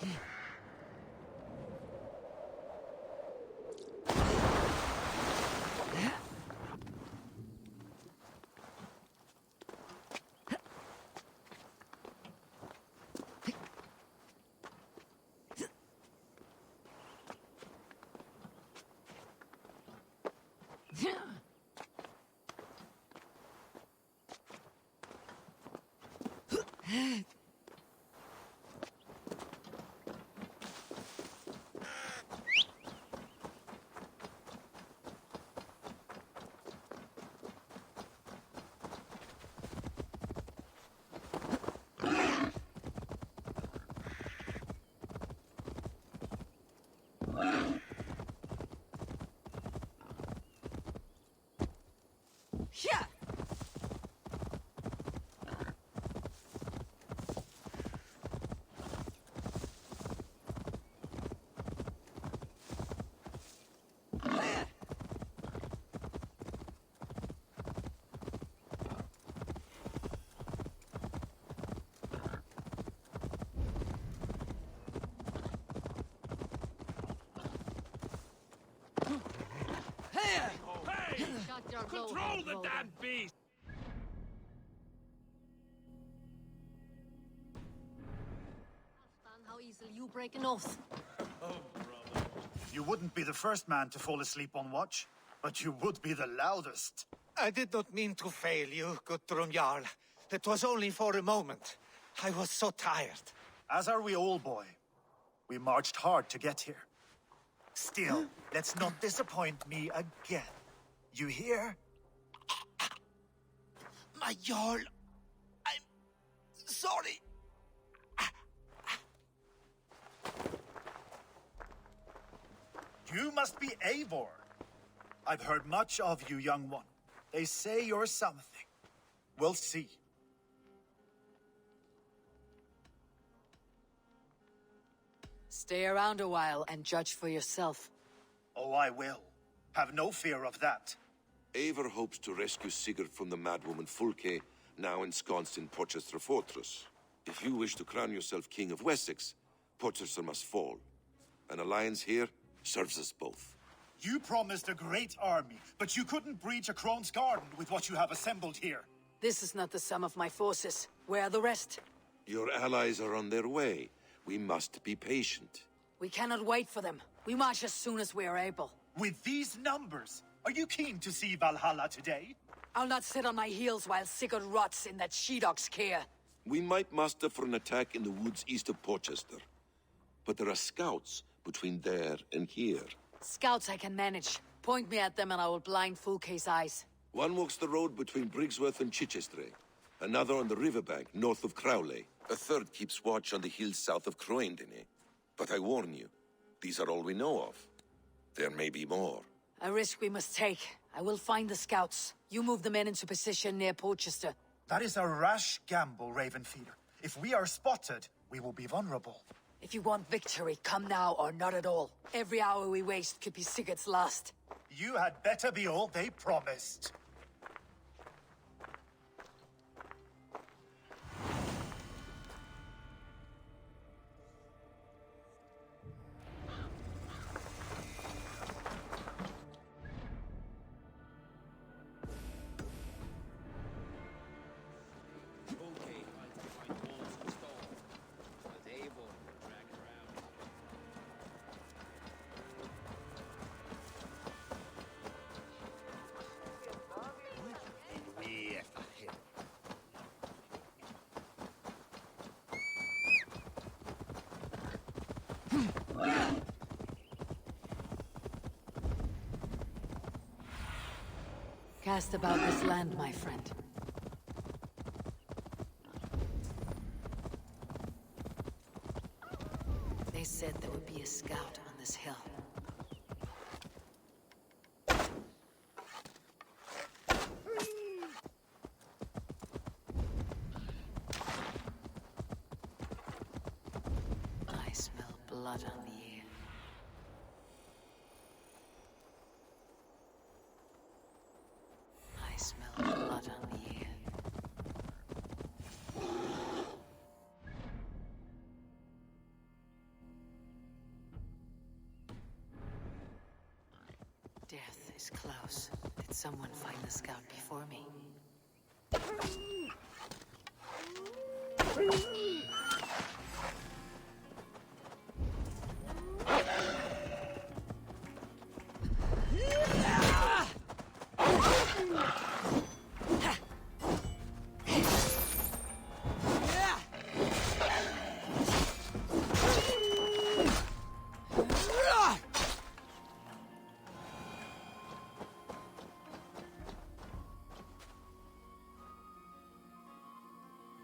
Yeah. Hey! Control the damn beast! How easily you break an oath. Oh, brother. You wouldn't be the first man to fall asleep on watch, but you would be the loudest. I did not mean to fail you, Gudrun Jarl. It was only for a moment. I was so tired. As are we all, boy. We marched hard to get here. Still, let's not disappoint me again. You hear? My Jarl, I'm sorry. You must be Eivor. I've heard much of you, young one. They say you're something. We'll see. Stay around a while and judge for yourself. Oh, I will. Have no fear of that. Eivor hopes to rescue Sigurd from the madwoman Fulke, now ensconced in Porchester Fortress. If you wish to crown yourself King of Wessex, Porchester must fall. An alliance here serves us both. You promised a great army, but you couldn't breach a Crone's garden with what you have assembled here. This is not the sum of my forces. Where are the rest? Your allies are on their way. We must be patient. We cannot wait for them. We march as soon as we are able. With these numbers, are you keen to see Valhalla today? I'll not sit on my heels while Sigurd rots in that she-dog's care. We might muster for an attack in the woods east of Porchester. But there are scouts between there and here. Scouts I can manage. Point me at them and I will blind Fulke's eyes. One walks the road between Briggsworth and Chichester. Another on the riverbank north of Crowley. A third keeps watch on the hills south of Croendene. But I warn you, these are all we know of. There may be more. A risk we must take. I will find the scouts. You move the men into position near Porchester. That is a rash gamble, Ravenfeeder. If we are spotted, we will be vulnerable. If you want victory, come now or not at all. Every hour we waste could be Sigurd's last. You had better be all they promised. Cast about this land, my friend. They said there would be a scout on this hill. I smell blood on the air. I smell blood on the air. Death is close. Did someone find the scout before me?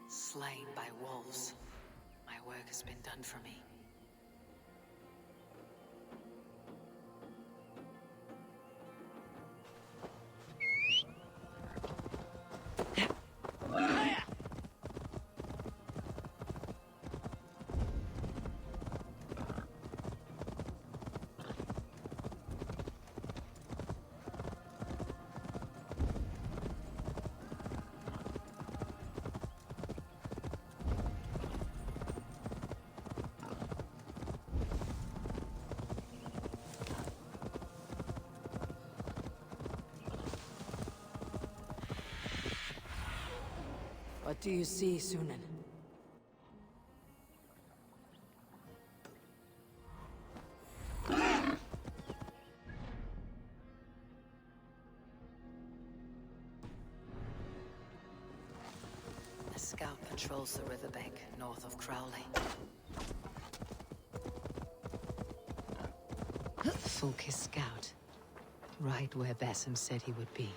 Slain by wolves. My work has been done for me. What do you see, Sunan? A scout patrols the riverbank north of Crowley. Fulke's scout. Right where Bassam said he would be.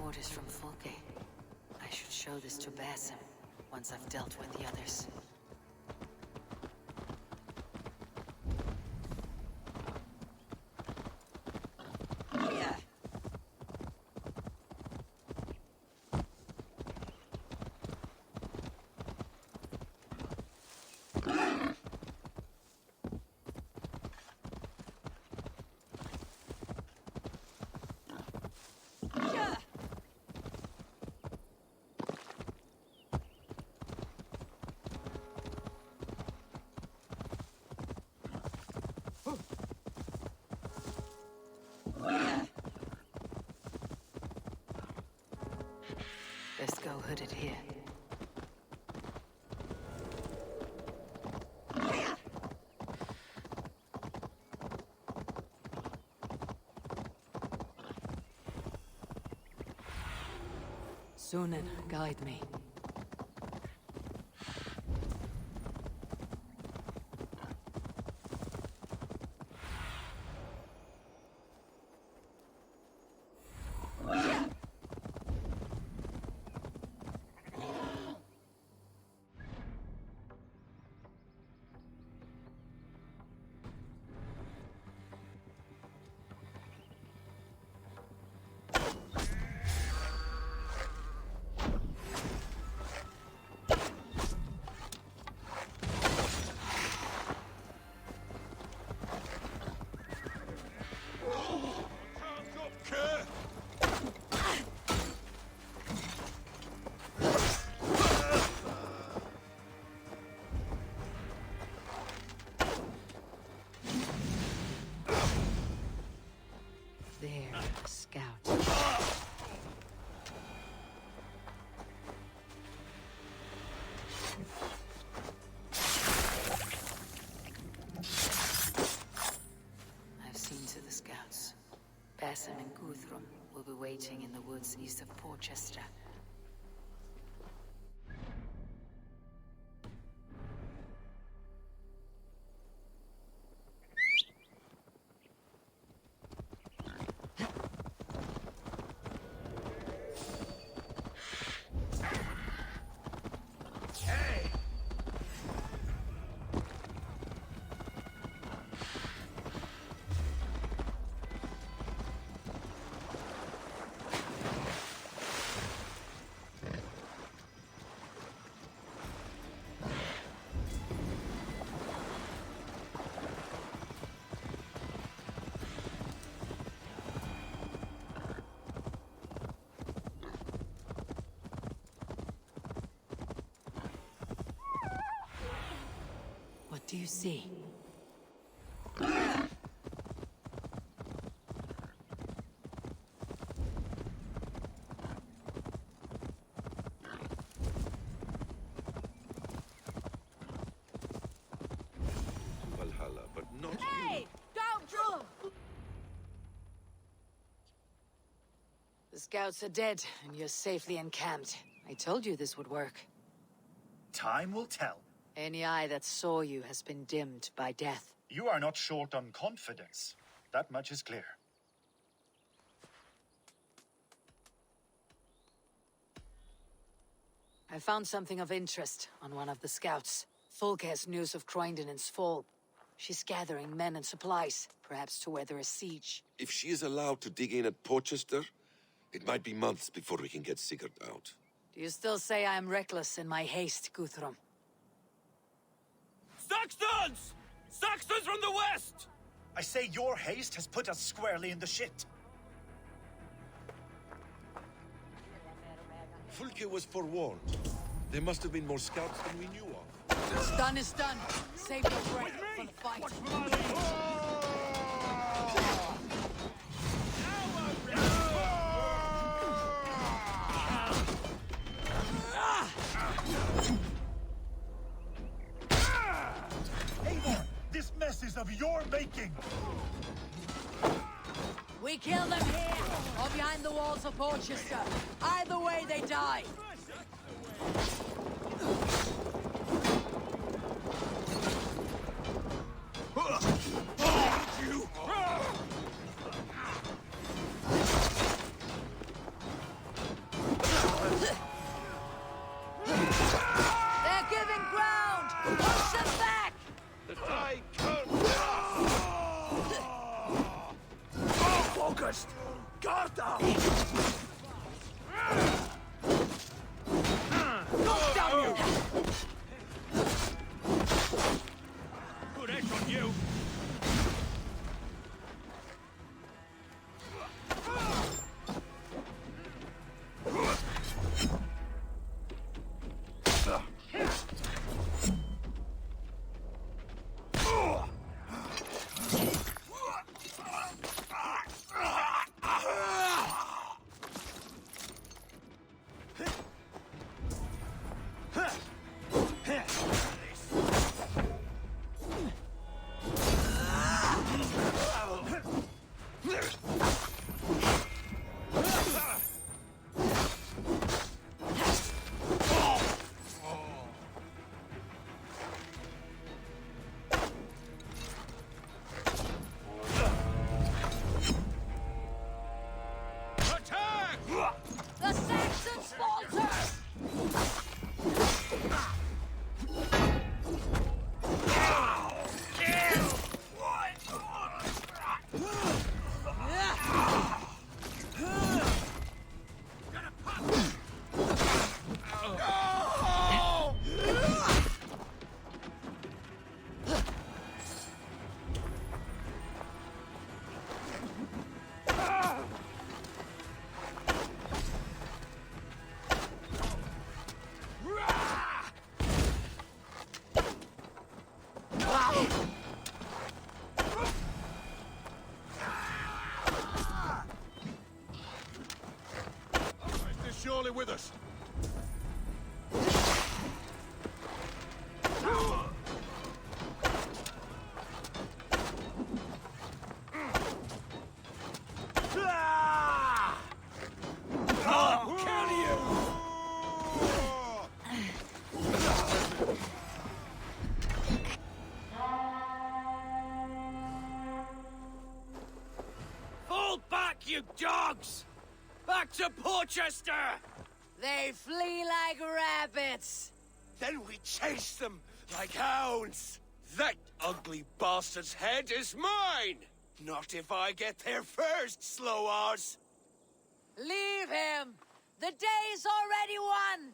Orders from Fulke. I should show this to Bassam once I've dealt with the others. Let's go hooded here. Sunan, guide me. There, scout. I've seen to the scouts. Bassam and Guthrum will be waiting in the woods east of Porchester. What do you see? Valhalla, but not you. Hey! Don't draw! The scouts are dead, and you're safely encamped. I told you this would work. Time will tell. Any eye that saw you has been dimmed by death. You are not short on confidence. That much is clear. I found something of interest on one of the scouts. Fulke has news of Croydon's fall. She's gathering men and supplies, perhaps to weather a siege. If she is allowed to dig in at Porchester, it might be months before we can get Sigurd out. Do you still say I am reckless in my haste, Guthrum? Saxons! Saxons from the west! I say your haste has put us squarely in the shit. Fulke was forewarned. There must have been more scouts than we knew of. What's done is done. Save your breath for the fight. Eivor, this mess is of your making. We kill them here, or behind the walls of Porchester. Either way, they die. They're giving ground! Push them back! Focused! Guard down! Look down you! Good edge on you! The Saxons falter! They're surely with us. Fall back, you dogs! Back to Porchester! They flee like rabbits. Then we chase them like hounds. That ugly bastard's head is mine! Not if I get there first, slow-arse! Leave him! The day's already won!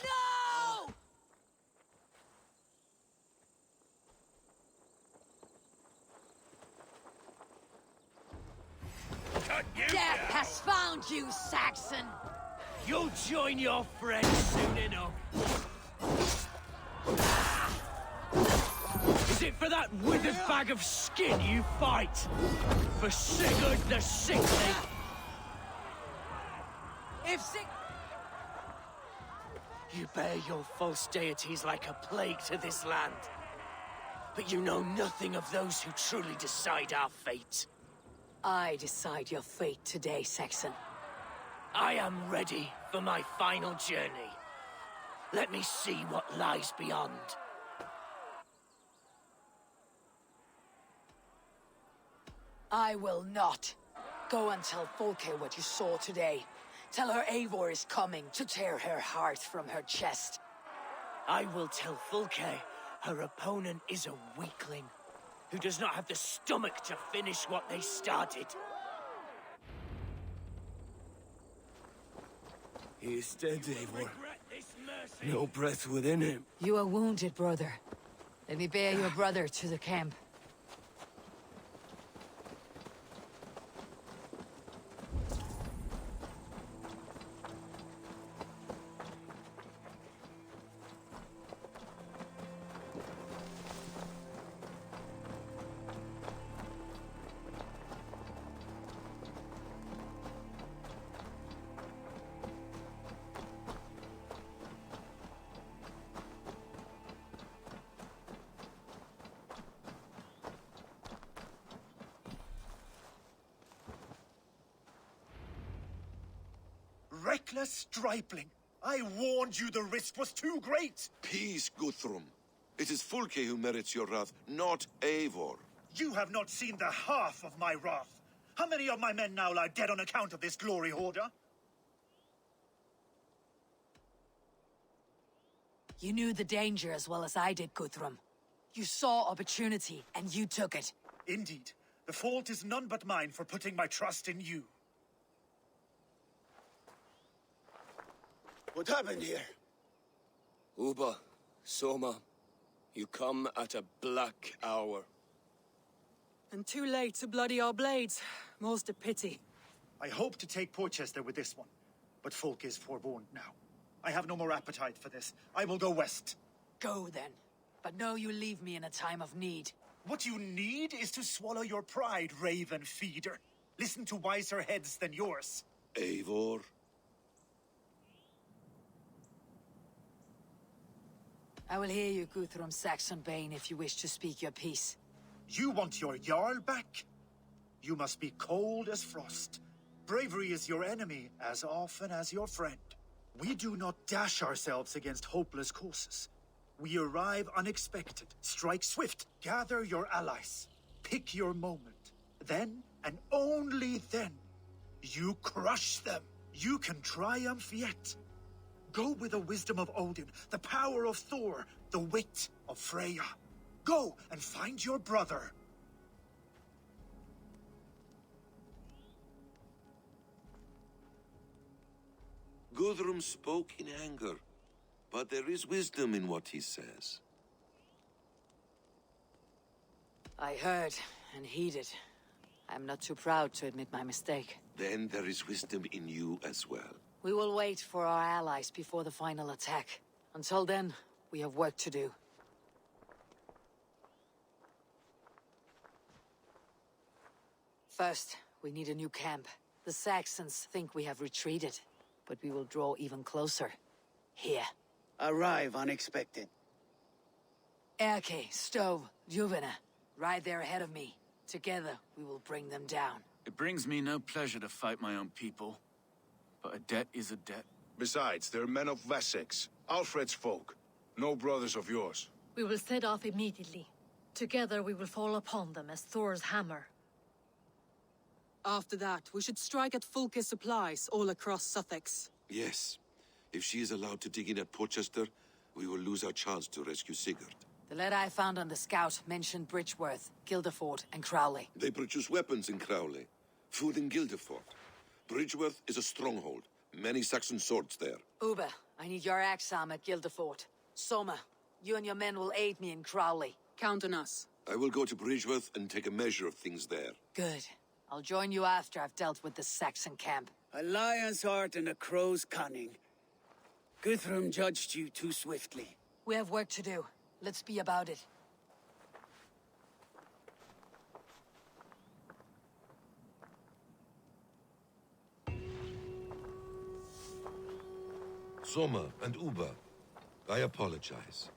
No! Cut you Death has found you, Saxon! You'll join your friends soon enough. Is it for that withered bag of skin you fight? For Sigurd the Sickly? If Sig... You bear your false deities like a plague to this land. But you know nothing of those who truly decide our fate. I decide your fate today, Saxon. I am ready for my final journey. Let me see what lies beyond. I will not. Go and tell Fulke what you saw today. Tell her Eivor is coming to tear her heart from her chest. I will tell Fulke her opponent is a weakling who does not have the stomach to finish what they started. He is dead, Eivor. No breath within him. You are wounded, brother. Let me bear your brother to the camp. Reckless stripling! I warned you the risk was too great! Peace, Guthrum. It is Fulke who merits your wrath, not Eivor. You have not seen the half of my wrath. How many of my men now lie dead on account of this glory hoarder? You knew the danger as well as I did, Guthrum. You saw opportunity, and you took it. Indeed. The fault is none but mine for putting my trust in you. What happened here? Uba, Soma, you come at a black hour. And too late to bloody our blades. Most a pity. I hope to take Porchester with this one, but Fulke is forewarned now. I have no more appetite for this. I will go west. Go, then. But know you leave me in a time of need. What you need is to swallow your pride, raven feeder. Listen to wiser heads than yours. Eivor? I will hear you, Guthrum Saxonbane, if you wish to speak your piece. You want your Jarl back? You must be cold as frost. Bravery is your enemy as often as your friend. We do not dash ourselves against hopeless courses. We arrive unexpected, strike swift, gather your allies, pick your moment. Then, and only then, you crush them. You can triumph yet. Go with the wisdom of Odin, the power of Thor, the wit of Freya. Go and find your brother. Guthrum spoke in anger, but there is wisdom in what he says. I heard and heeded. I'm not too proud to admit my mistake. Then there is wisdom in you as well. We will wait for our allies before the final attack. Until then, we have work to do. First, we need a new camp. The Saxons think we have retreated, but we will draw even closer. Here. Arrive unexpected. Erke, Stove, Juvena, right there ahead of me. Together, we will bring them down. It brings me no pleasure to fight my own people. But a debt is a debt. Besides, they're men of Wessex, Alfred's folk. No brothers of yours. We will set off immediately. Together we will fall upon them as Thor's hammer. After that, we should strike at Fulke's supplies all across Suthsexe. Yes. If she is allowed to dig in at Porchester, we will lose our chance to rescue Sigurd. The letter I found on the scout mentioned Bridgeworth, Guilderford, and Crowley. They produce weapons in Crowley, food in Guilderford. Bridgeworth is a stronghold. Many Saxon swords there. Uber, I need your axe arm at Guilderford. Soma, you and your men will aid me in Crowley. Count on us. I will go to Bridgeworth and take a measure of things there. Good. I'll join you after I've dealt with the Saxon camp. A lion's heart and a crow's cunning. Guthrum judged you too swiftly. We have work to do. Let's be about it. Soma and Uber, I apologize.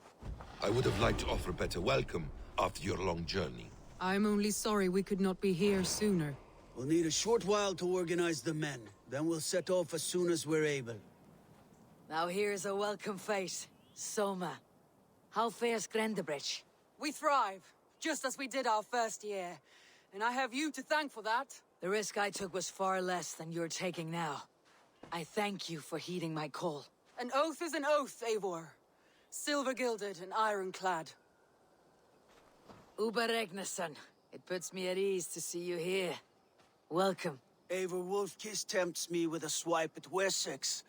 I would have liked to offer a better welcome after your long journey. I'm only sorry we could not be here sooner. We'll need a short while to organize the men. Then we'll set off as soon as we're able. Now here's a welcome face. Soma. How fares Grendebridge? We thrive, just as we did our first year. And I have you to thank for that. The risk I took was far less than you're taking now. I thank you for heeding my call. An oath is an oath, Eivor. Silver-gilded and ironclad. Uber Regnesson. It puts me at ease to see you here. Welcome. Eivor Wolfkiss tempts me with a swipe at Wessex.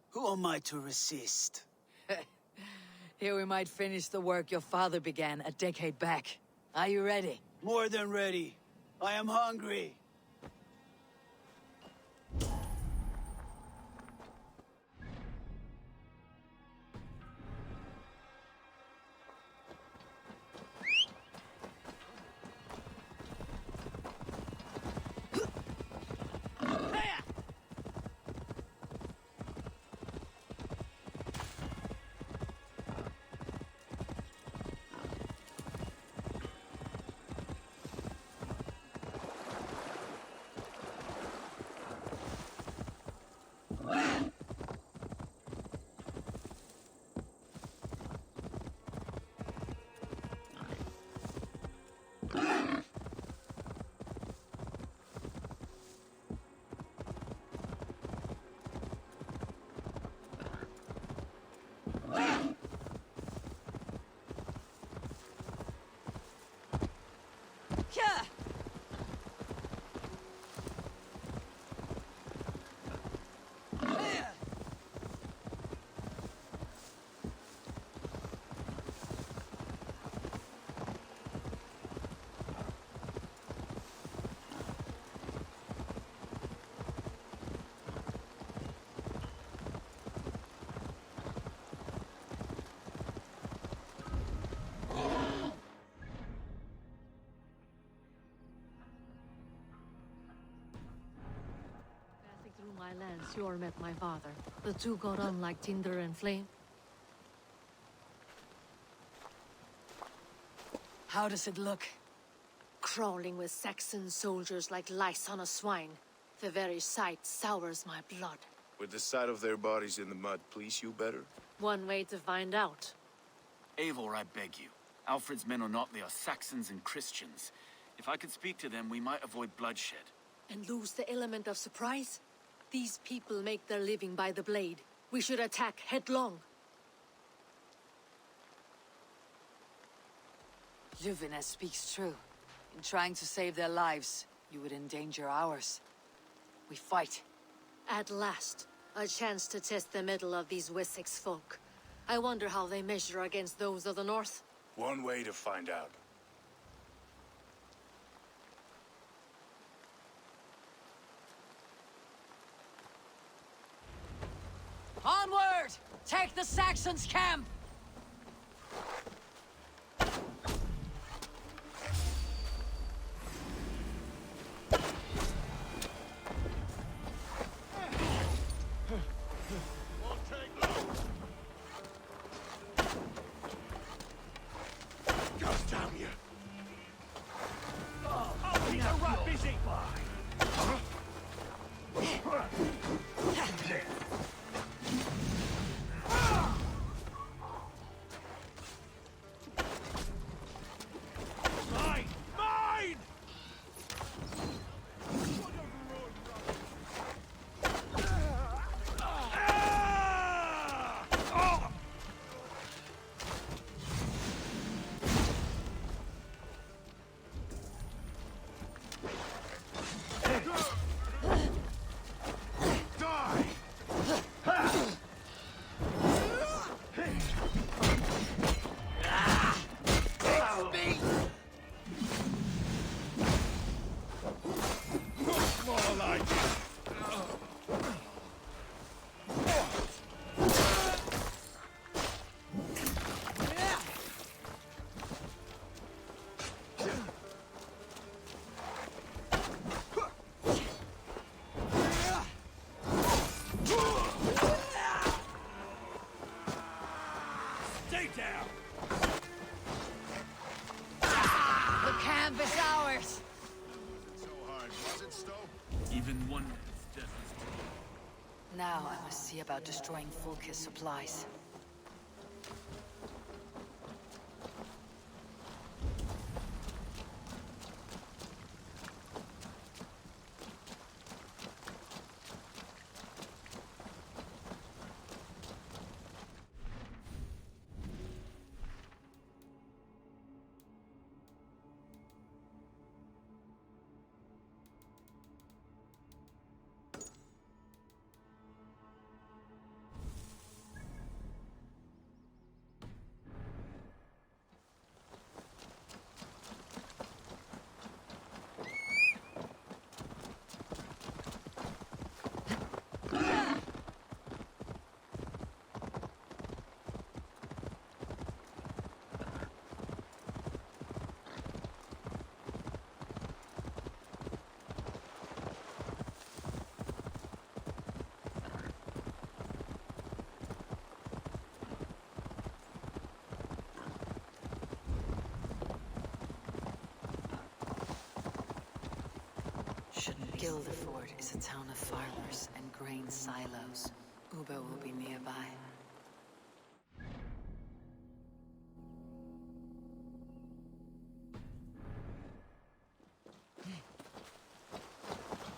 Who am I to resist? Here we might finish the work your father began a decade back. Are you ready? More than ready. I am hungry. Through my lands, Yor met my father. The two got on like tinder and flame. How does it look? Crawling with Saxon soldiers like lice on a swine. The very sight sours my blood. Would the sight of their bodies in the mud please you better? One way to find out. Eivor, I beg you. Alfred's men are not, they are Saxons and Christians. If I could speak to them, we might avoid bloodshed. And lose the element of surprise? These people make their living by the blade. We should attack headlong. Luvines speaks true. In trying to save their lives, you would endanger ours. We fight. At last, a chance to test the mettle of these Wessex folk. I wonder how they measure against those of the north. One way to find out. Onward! Take the Saxons' camp! like. Stay down! The camp is ours! So hard, was it, Stowe? Even one man's death is Now I must see about destroying Fulke's supplies. Guildford is a town of farmers and grain silos. Uber will be nearby.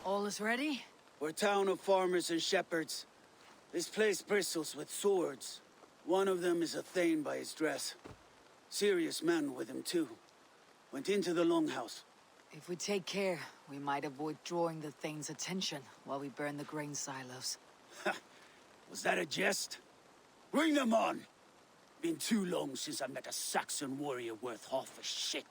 All is ready? We're a town of farmers and shepherds. This place bristles with swords. One of them is a thane by his dress. Serious man with him too. Went into the longhouse. If we take care, we might avoid drawing the Thane's attention while we burn the grain silos. Was that a jest? Bring them on! Been too long since I met a Saxon warrior worth half a shit.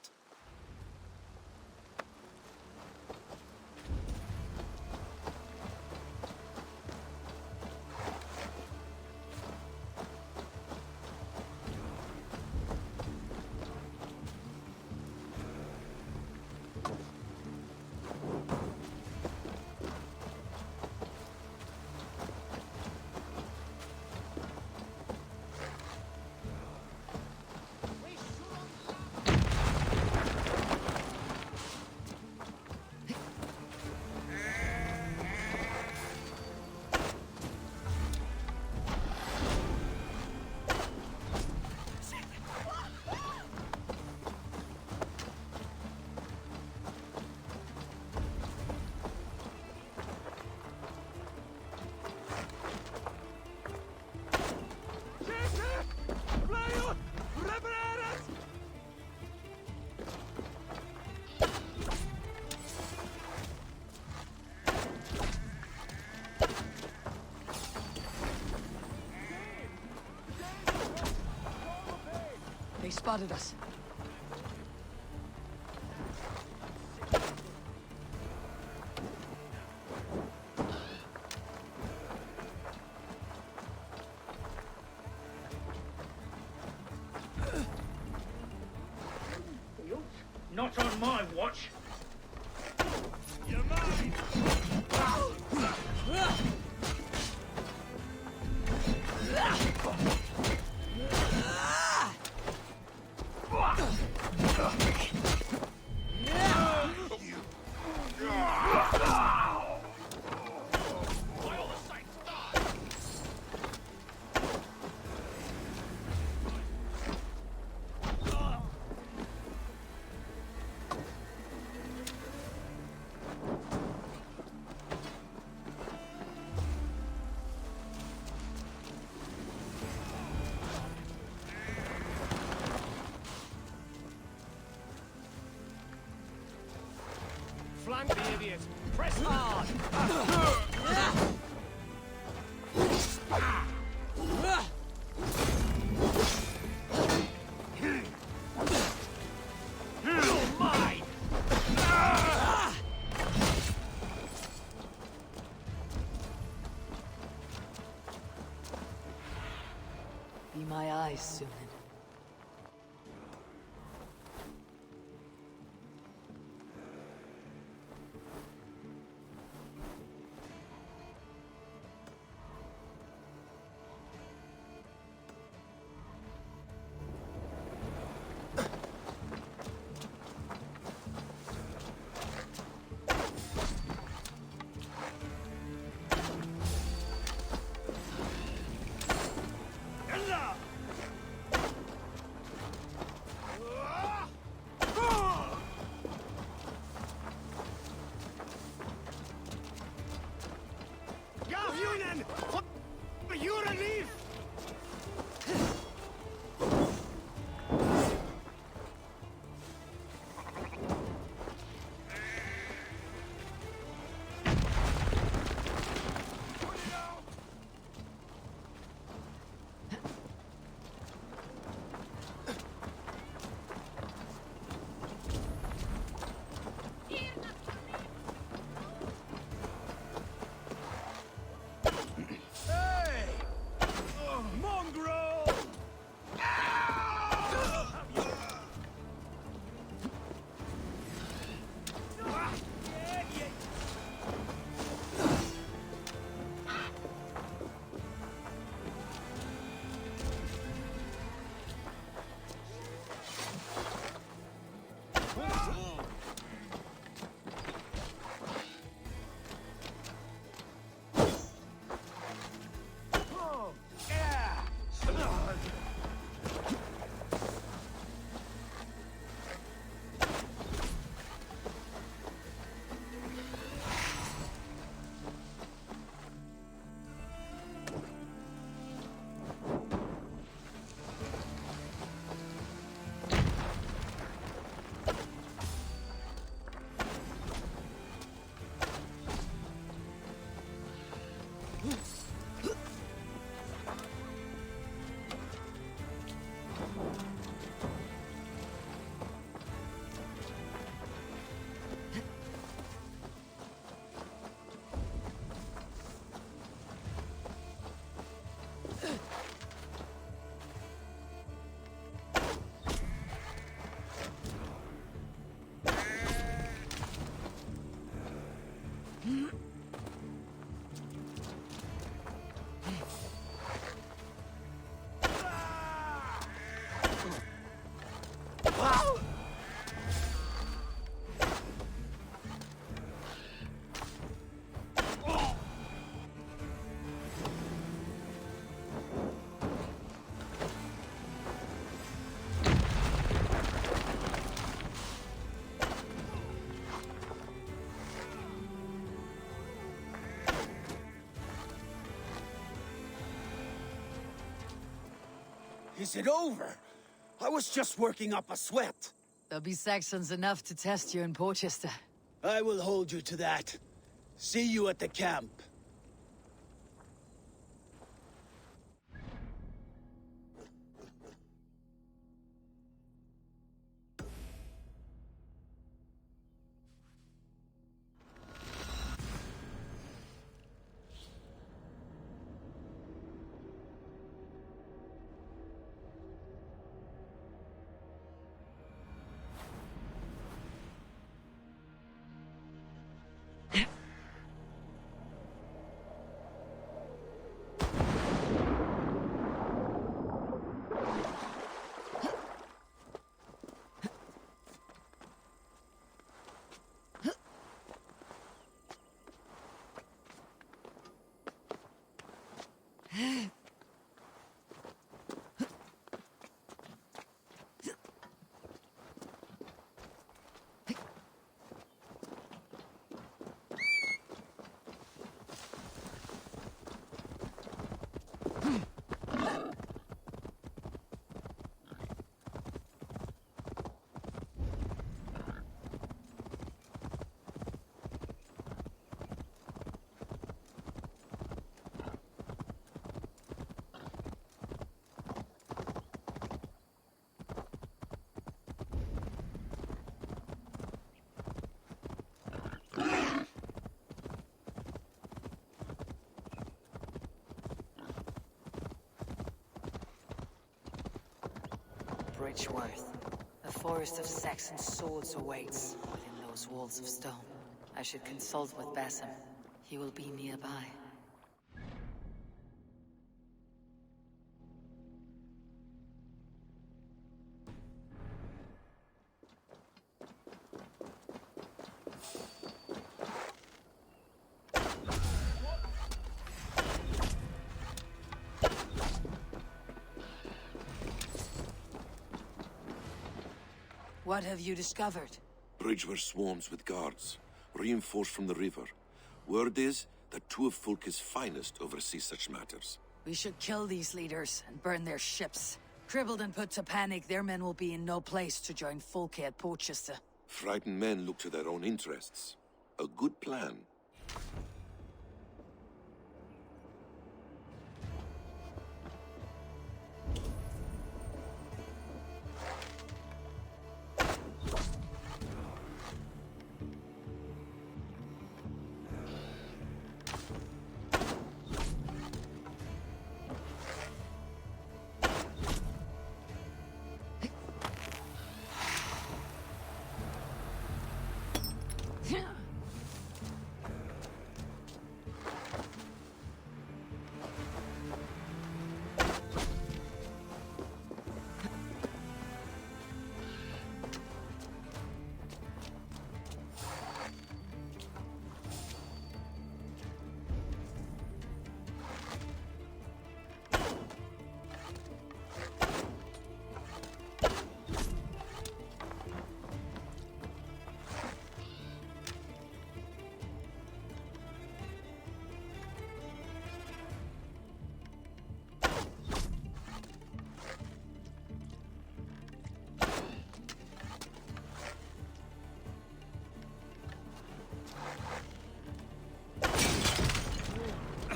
They spotted us. Not on my watch. You're mine! Flank the idiot! Press hard! You're mine! my eyes soon. Is it over? I was just working up a sweat. There'll be Saxons enough to test you in Porchester. I will hold you to that. See you at the camp. rich worth. A forest of Saxon swords awaits within those walls of stone. I should consult with Basim. He will be nearby. What have you discovered? Bridgever swarms with guards, reinforced from the river. Word is that two of Fulke's finest oversee such matters. We should kill these leaders and burn their ships. Crippled and put to panic, their men will be in no place to join Fulke at Porchester. Frightened men look to their own interests. A good plan.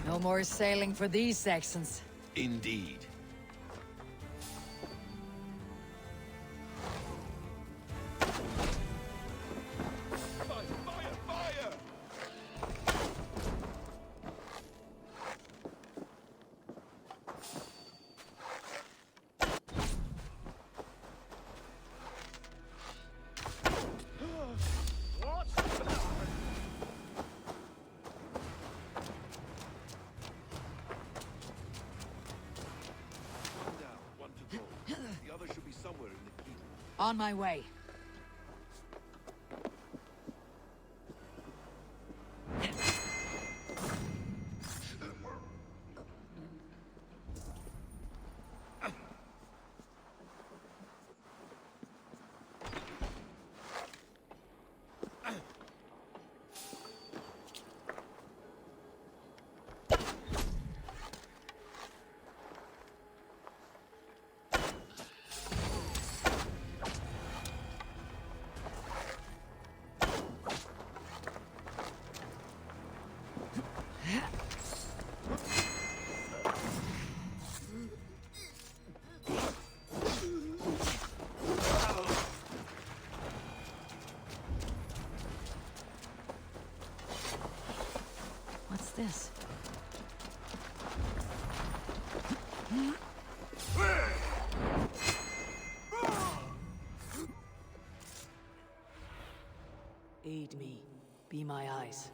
No more sailing for these Saxons. Indeed. On my way. What's this? Aid me. Be my eyes.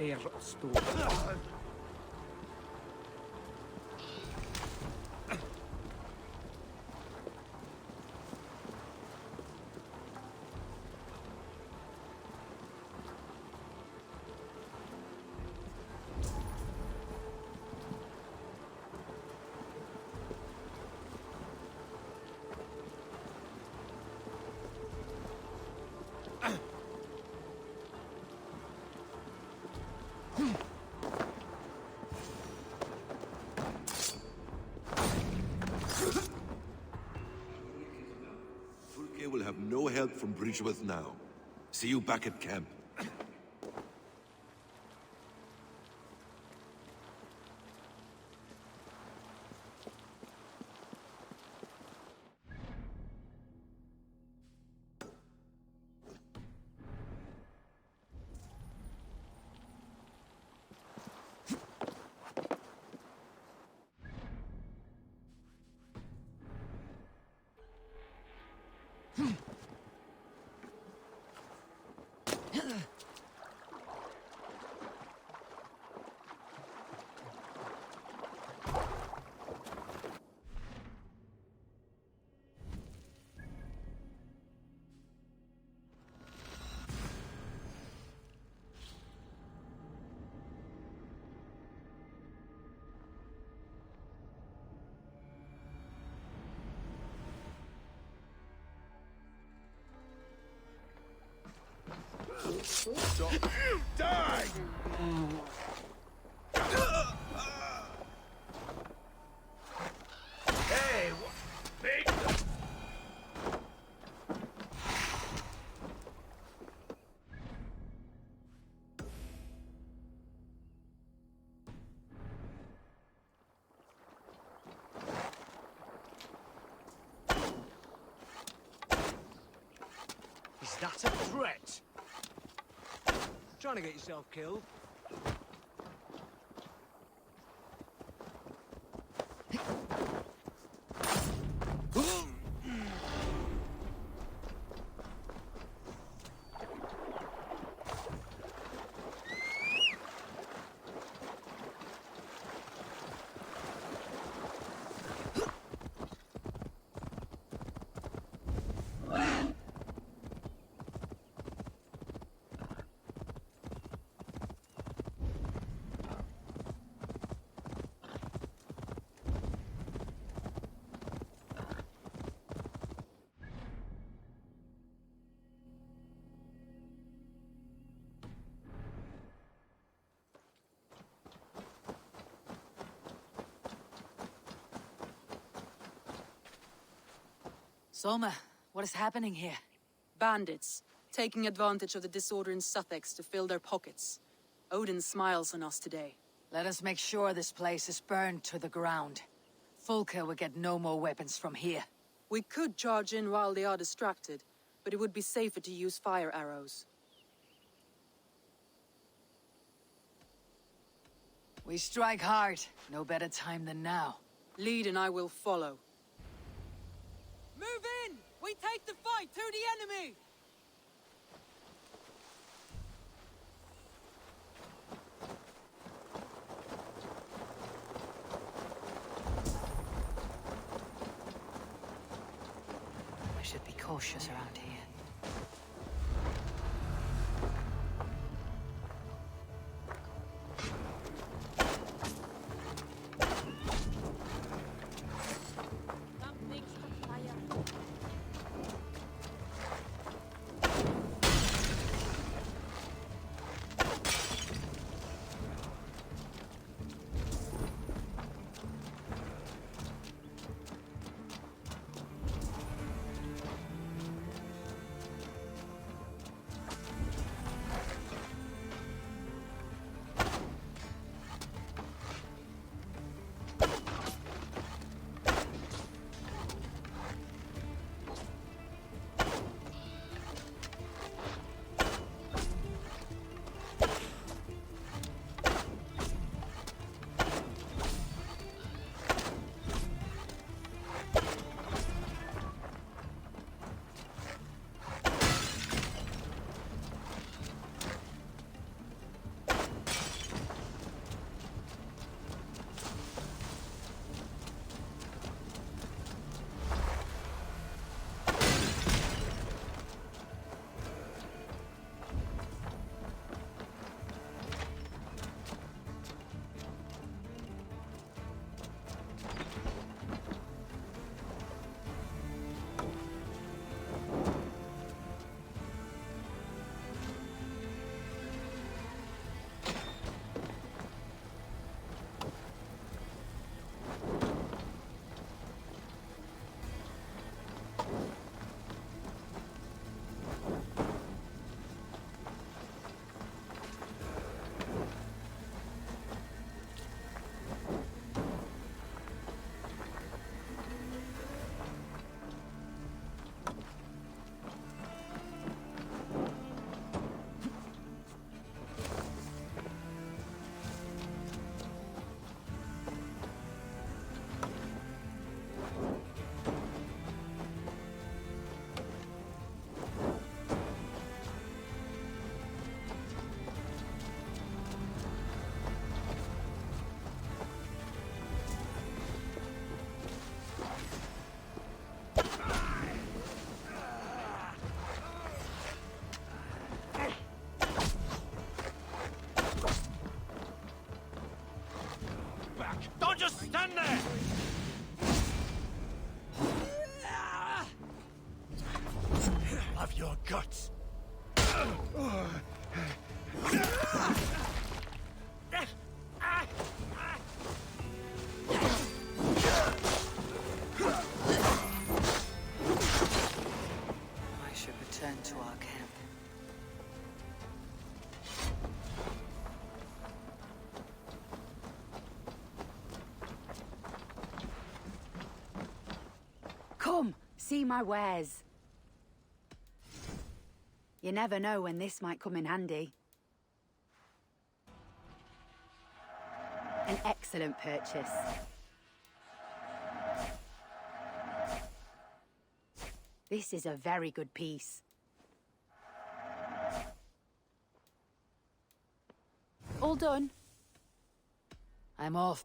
fair stone. Fulke will have no help from Bridgeworth now. See you back at camp. Die! Hey, big. Is that a threat? Trying to get yourself killed? Soma, what is happening here? Bandits, taking advantage of the disorder in Suthsexe to fill their pockets. Odin smiles on us today. Let us make sure this place is burned to the ground. Fulke will get no more weapons from here. We could charge in while they are distracted, but it would be safer to use fire arrows. We strike hard. No better time than now. Lead and I will follow. Move in! We take the fight to the enemy! I should be cautious around here. your guts. I should return to our camp. Come, see my wares. You never know when this might come in handy. An excellent purchase. This is a very good piece. All done. I'm off.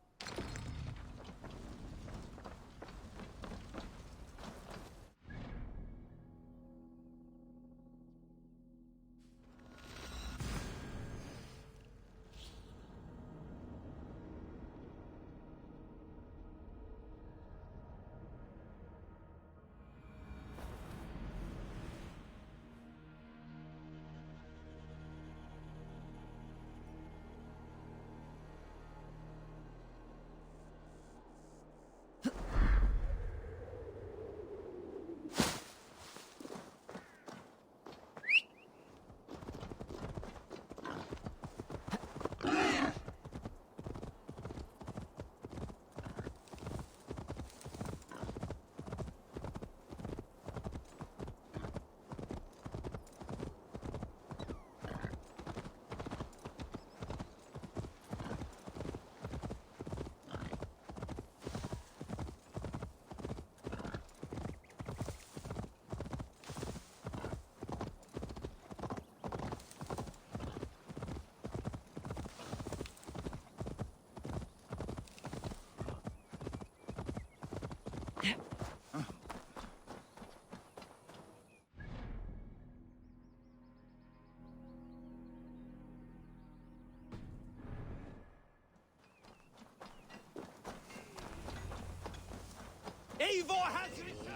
Eivor has returned!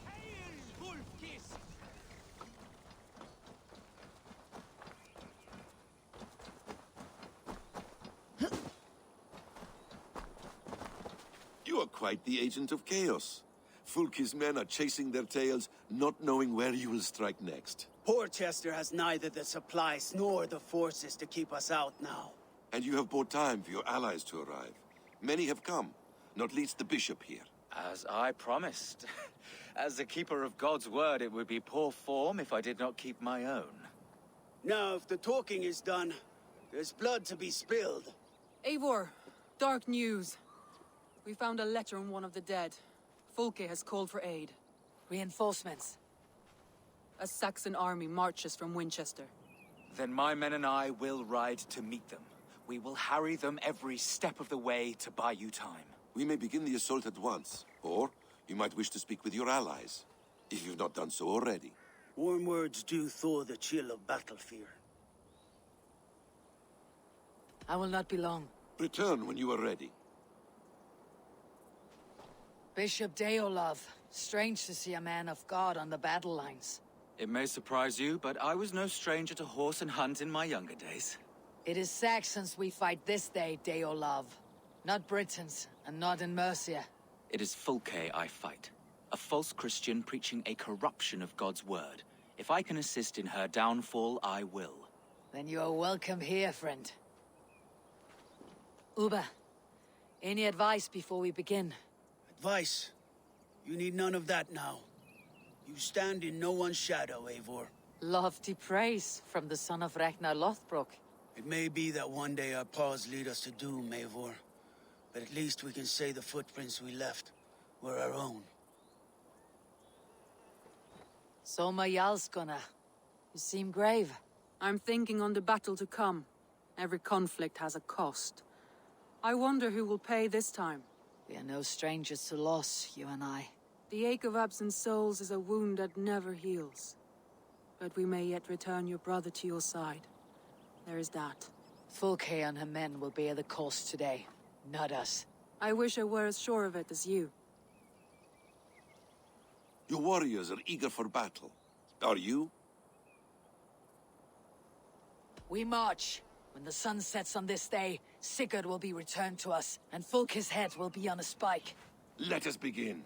Hail, Fulke! You are quite the agent of chaos. Fulke's men are chasing their tails, not knowing where you will strike next. Porchester has neither the supplies nor the forces to keep us out now. And you have bought time for your allies to arrive. Many have come, not least the bishop here. As I promised. As the keeper of God's word, it would be poor form if I did not keep my own. Now, if the talking is done, there's blood to be spilled. Eivor, dark news. We found a letter on one of the dead. Fulke has called for aid. Reinforcements. A Saxon army marches from Winchester. Then my men and I will ride to meet them. We will harry them every step of the way to buy you time. We may begin the assault at once, or you might wish to speak with your allies, if you've not done so already. Warm words do thaw the chill of battle fear. I will not be long. Return when you are ready. Bishop Deolov. Strange to see a man of God on the battle lines. It may surprise you, but I was no stranger to horse and hunt in my younger days. It is Saxons we fight this day, Deolov. Not Britons, and not in Mercia. It is Fulke I fight. A false Christian preaching a corruption of God's word. If I can assist in her downfall, I will. Then you are welcome here, friend. Uba, any advice before we begin? Advice? You need none of that now. You stand in no one's shadow, Eivor. Lofty praise from the son of Ragnar Lothbrok. It may be that one day our paths lead us to doom, Eivor. But at least we can say the footprints we left were our own. Soma Jarlskona. You seem grave. I'm thinking on the battle to come. Every conflict has a cost. I wonder who will pay this time. We are no strangers to loss, you and I. The ache of absent souls is a wound that never heals. But we may yet return your brother to your side. There is that. Fulke and her men will bear the cost today, not us. I wish I were as sure of it as you. Your warriors are eager for battle. Are you? We march. When the sun sets on this day, Sigurd will be returned to us, and Fulke's head will be on a spike. Let us begin.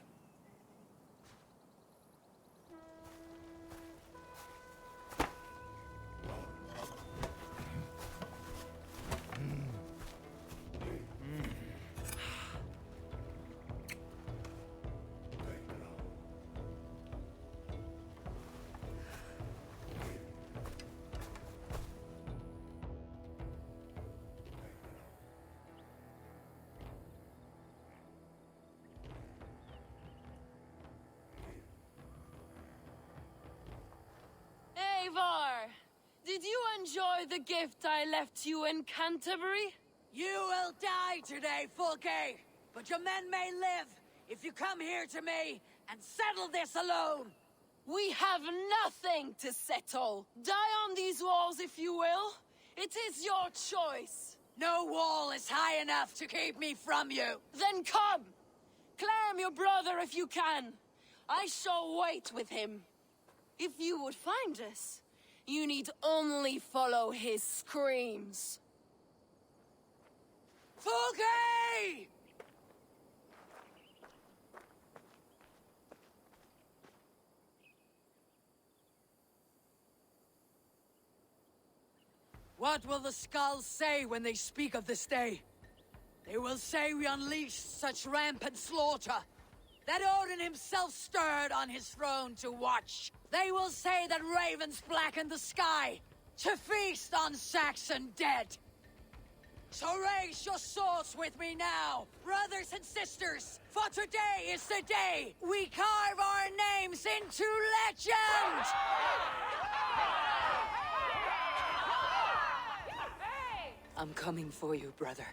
Eivor, did you enjoy the gift I left you in Canterbury? You will die today, Fulke! But your men may live if you come here to me and settle this alone! We have nothing to settle. Die on these walls if you will. It is your choice. No wall is high enough to keep me from you! Then come! Claim your brother if you can. I shall wait with him. If you would find us, you need only follow his screams. Fulke! What will the skulls say when they speak of this day? They will say we unleashed such rampant slaughter, that Odin himself stirred on his throne to watch. They will say that ravens blackened the sky, to feast on Saxon dead. So raise your swords with me now, brothers and sisters, for today is the day we carve our names into legend! I'm coming for you, brother.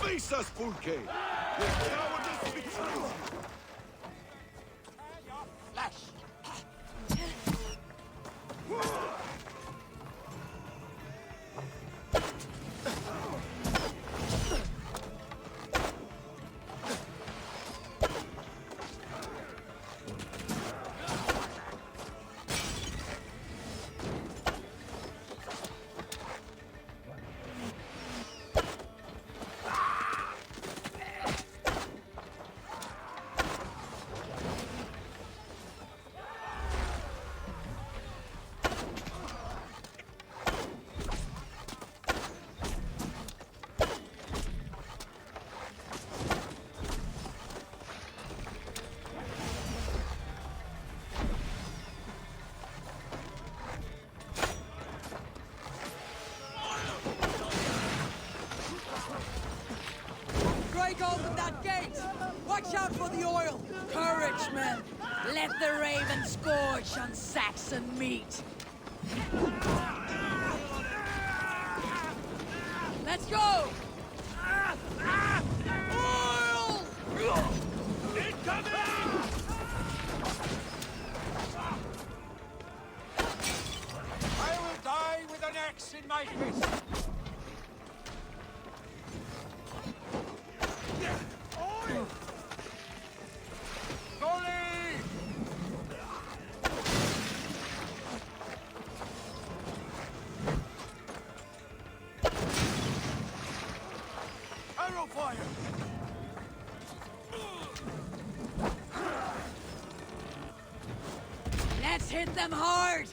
Face us, Fulke! Your cowardice betrays you! Open that gate! Watch out for the oil! Courage, men! Let the raven scorch on Saxon meat! Let's go! Oil! Incoming! I will die with an axe in my fist. Let's hit them hard!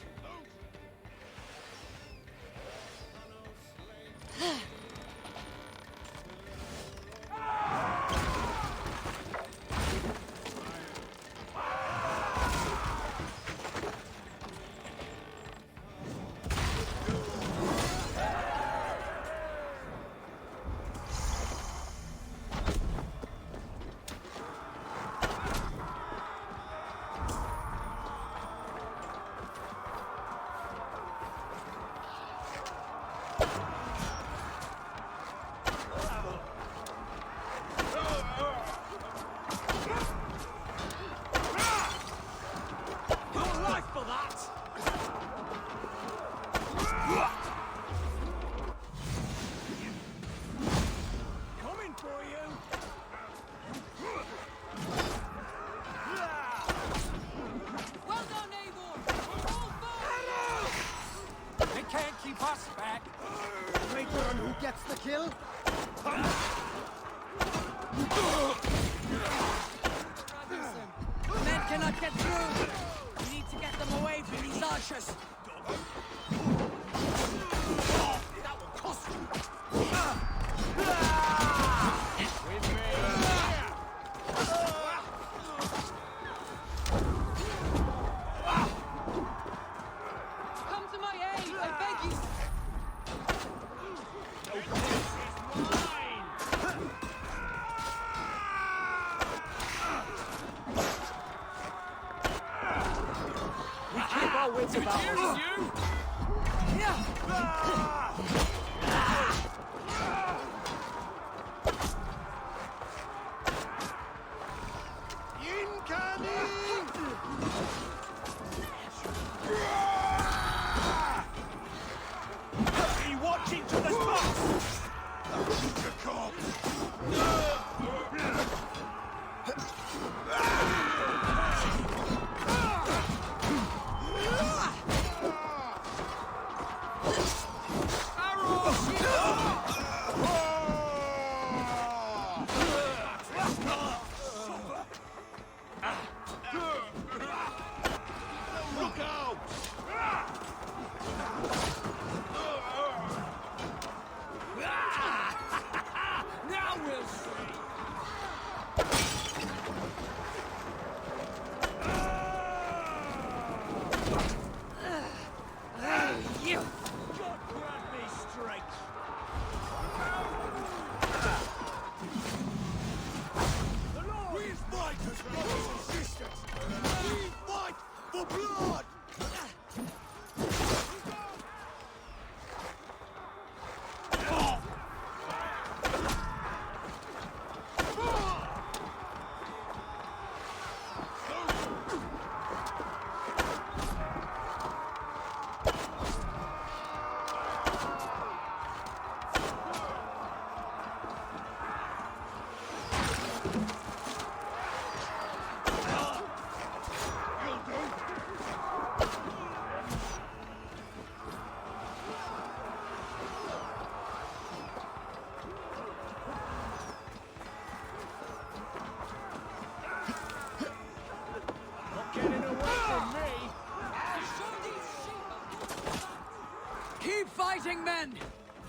Keep fighting, men!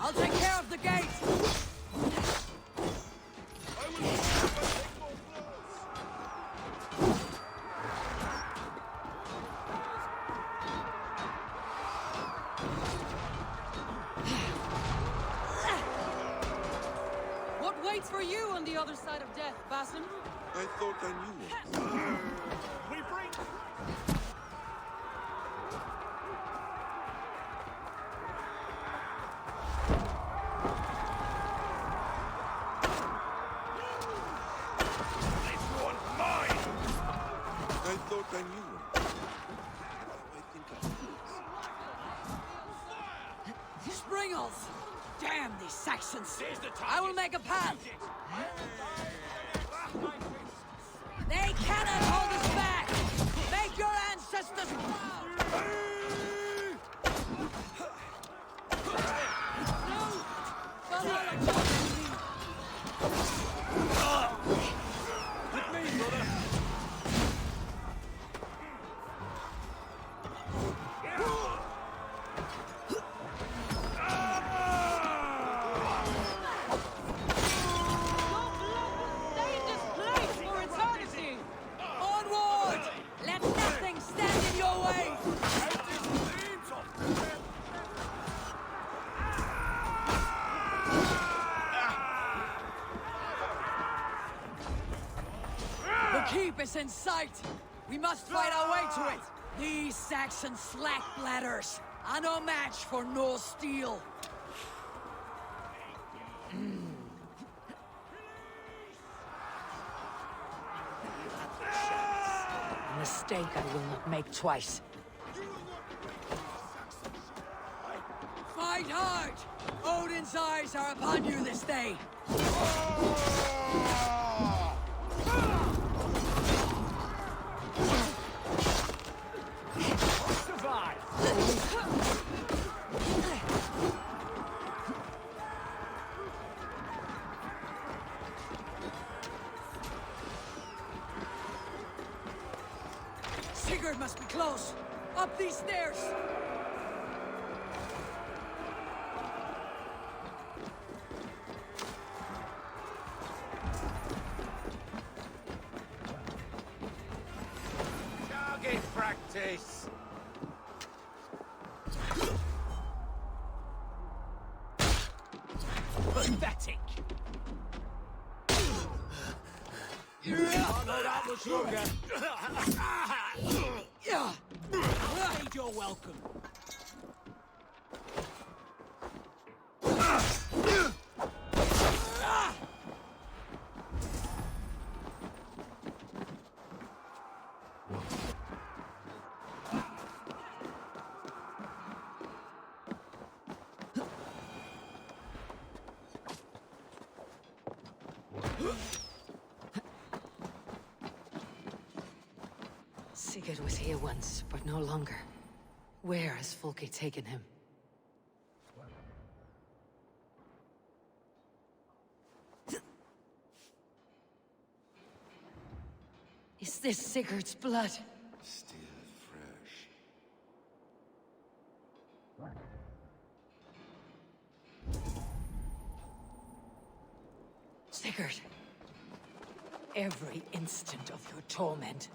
I'll take care of the gate! What waits for you on the other side of death, Basim? I thought I knew it. We bring... I thought I knew it. I think I did. Springles! Damn these Saxons! I will make a path! They cannot hold us back! Make your ancestors proud! With me, brother! is in sight! We must fight our way to it! These Saxon slack bladders are no match for Norse steel! A mistake I will not make twice. Fight hard! Odin's eyes are upon you this day! Survive! Sigurd must be close! Up these stairs! Target practice! Pathetic! Oh, no, that was stronger. Made your welcome. Sigurd was here once, but no longer. Where has Fulke taken him? Is this Sigurd's blood? Still fresh. Sigurd, every instant of your torment.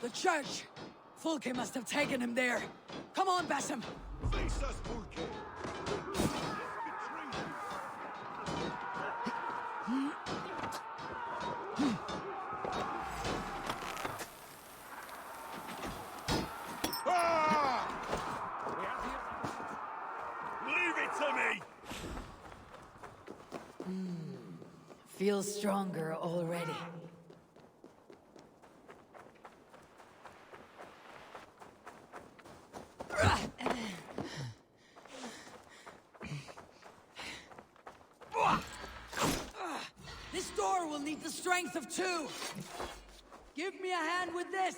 The church! Fulke must have taken him there. Come on, Basim! Face us, Fulke! Leave it to me! Feels stronger already. This door will need the strength of two. Give me a hand with this.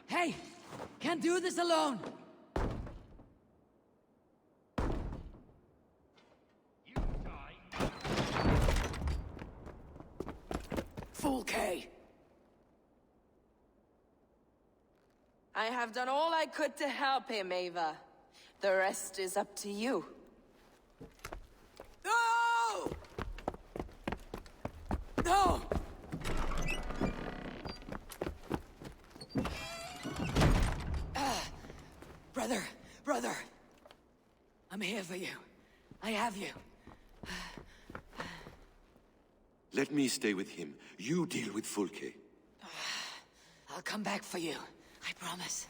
Hey, can't do this alone. Fulke. I have done all I could to help him, Ava. The rest is up to you. No! No! Brother. I'm here for you. I have you. Let me stay with him. You deal with Fulke. I'll come back for you. I promise.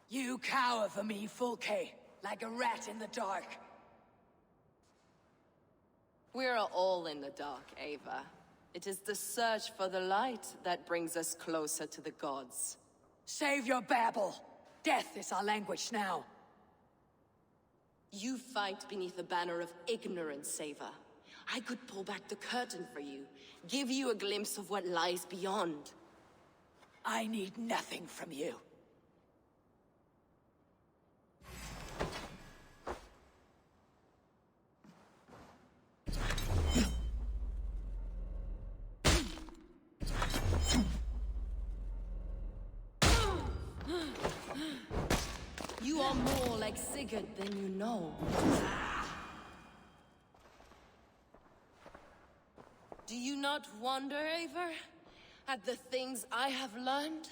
You cower for me, Fulke, like a rat in the dark. We're all in the dark, Ava. It is the search for the light that brings us closer to the gods. Save your babble! Death is our language now. You fight beneath the banner of ignorance, Ava. I could pull back the curtain for you, give you a glimpse of what lies beyond. I need nothing from you. You are more like Sigurd than you know. Do you not wonder, Eivor, at the things I have learned?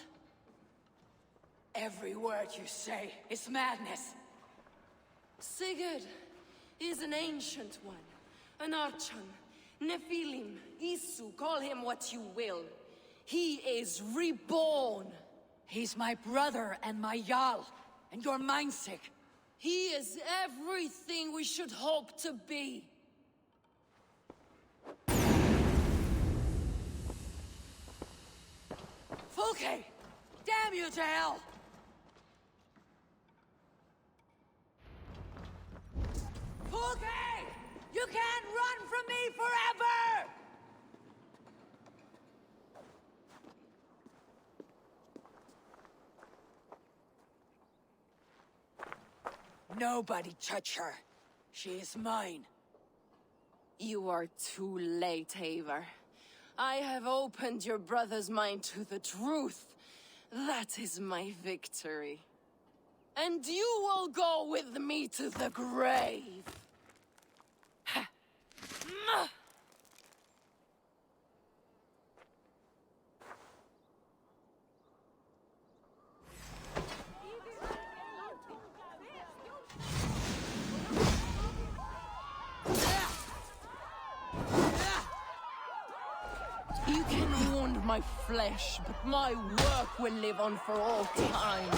Every word you say is madness. Sigurd is an ancient one, an Archon, Nephilim, Isu, call him what you will. He is reborn. He's my brother and my Jarl, and you're mindsick. He is everything we should hope to be. Fulke! Damn you to hell! Fulke! You can't run from me forever! Nobody touch her. She is mine. You are too late, Eivor. I have opened your brother's mind to the truth. That is my victory. And you will go with me to the grave. You can wound my flesh, but my work will live on for all time.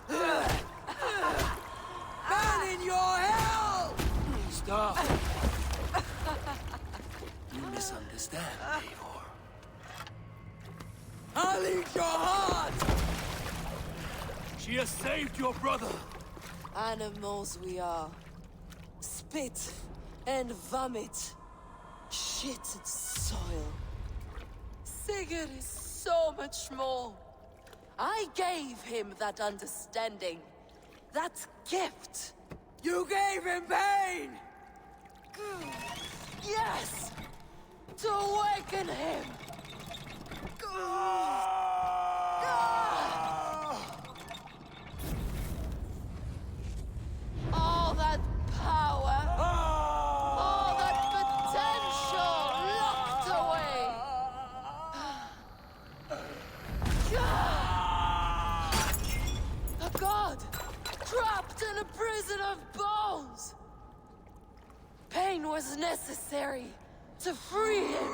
Burn in your hell! Stop! You misunderstand, Eivor. I'll eat your heart! She has saved your brother! Animals we are. Spit and vomit. Shit and soil. Sigurd is so much more. I gave him that understanding. That gift. You gave him pain! Yes! To awaken him! All that power, all that potential locked away! A god trapped in a prison of bones! Pain was necessary to free him!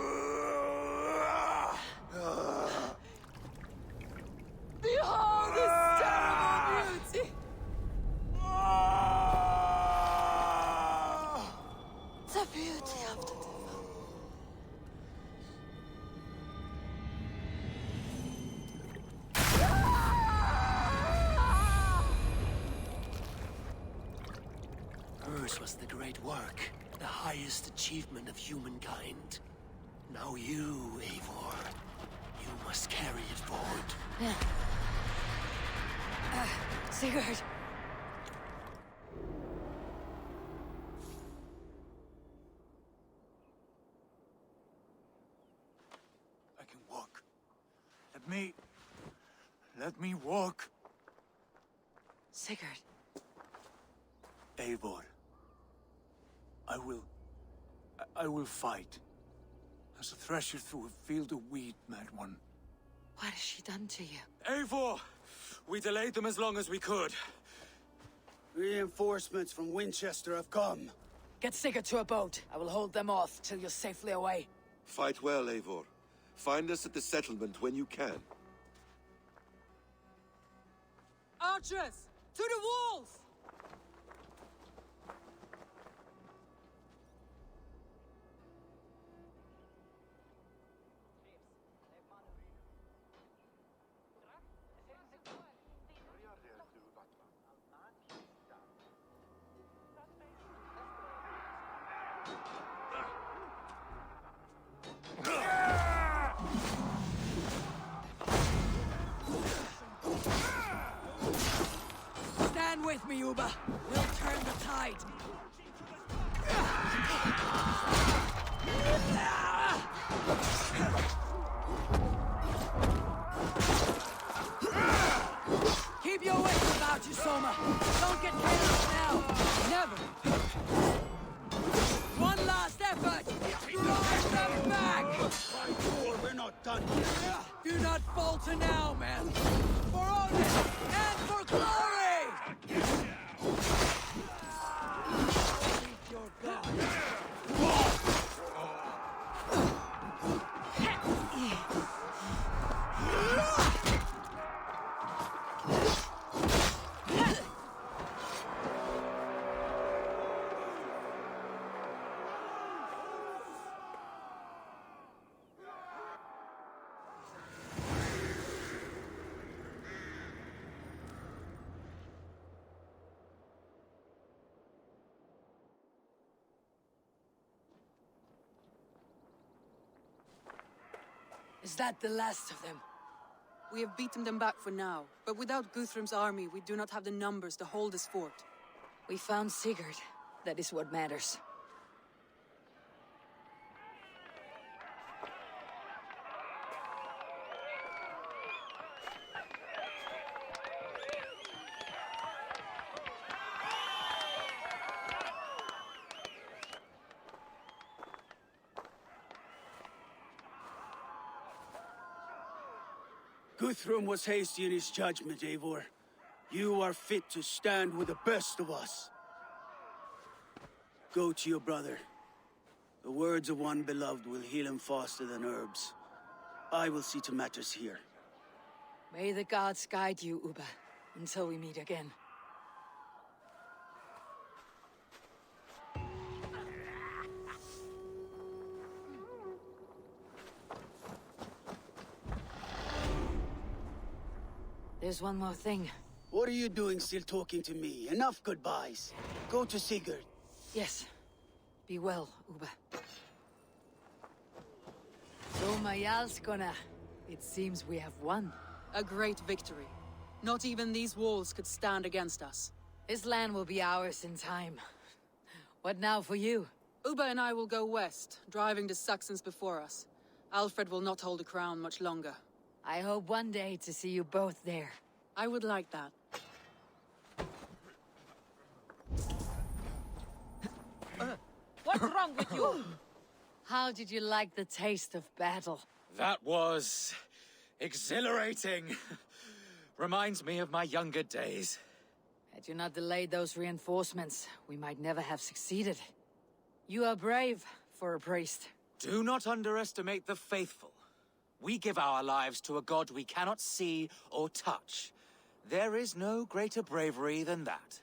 Behold his terrible beauty! The beauty of the devil. Hers was the great work, the highest achievement of humankind. Now you, Eivor, you must carry it forward. Sigurd! I can walk. Let me walk. Sigurd. Eivor. I will fight. As a thresher through a field of wheat, mad one. What has she done to you? Eivor! We delayed them as long as we could. Reinforcements from Winchester have come. Get Sigurd to a boat. I will hold them off till you're safely away. Fight well, Eivor. Find us at the settlement when you can. Archers! To the walls! Stand with me, Uba. We'll turn the tide. Keep your wits about you, Soma. Don't get careless now. Never. One last effort. Drive them back. We're not done. Do not falter now, men. For Odin and for glory! Seek your God. Is that the last of them? We have beaten them back for now, but without Guthrum's army, we do not have the numbers to hold this fort. We found Sigurd. That is what matters. Guthrum was hasty in his judgment, Eivor. You are fit to stand with the best of us. Go to your brother. The words of one beloved will heal him faster than herbs. I will see to matters here. May the gods guide you, Uba, until we meet again. There's one more thing. What are you doing still talking to me? Enough goodbyes. Go to Sigurd. Yes. Be well, Uba. Soma Jarlskona. It seems we have won. A great victory. Not even these walls could stand against us. This land will be ours in time. What now for you? Uba and I will go west, driving the Saxons before us. Alfred will not hold the crown much longer. I hope one day to see you both there. I would like that. What's wrong with you? How did you like the taste of battle? That was exhilarating. Reminds me of my younger days. Had you not delayed those reinforcements, we might never have succeeded. You are brave for a priest. Do not underestimate the faithful. We give our lives to a god we cannot see or touch. There is no greater bravery than that.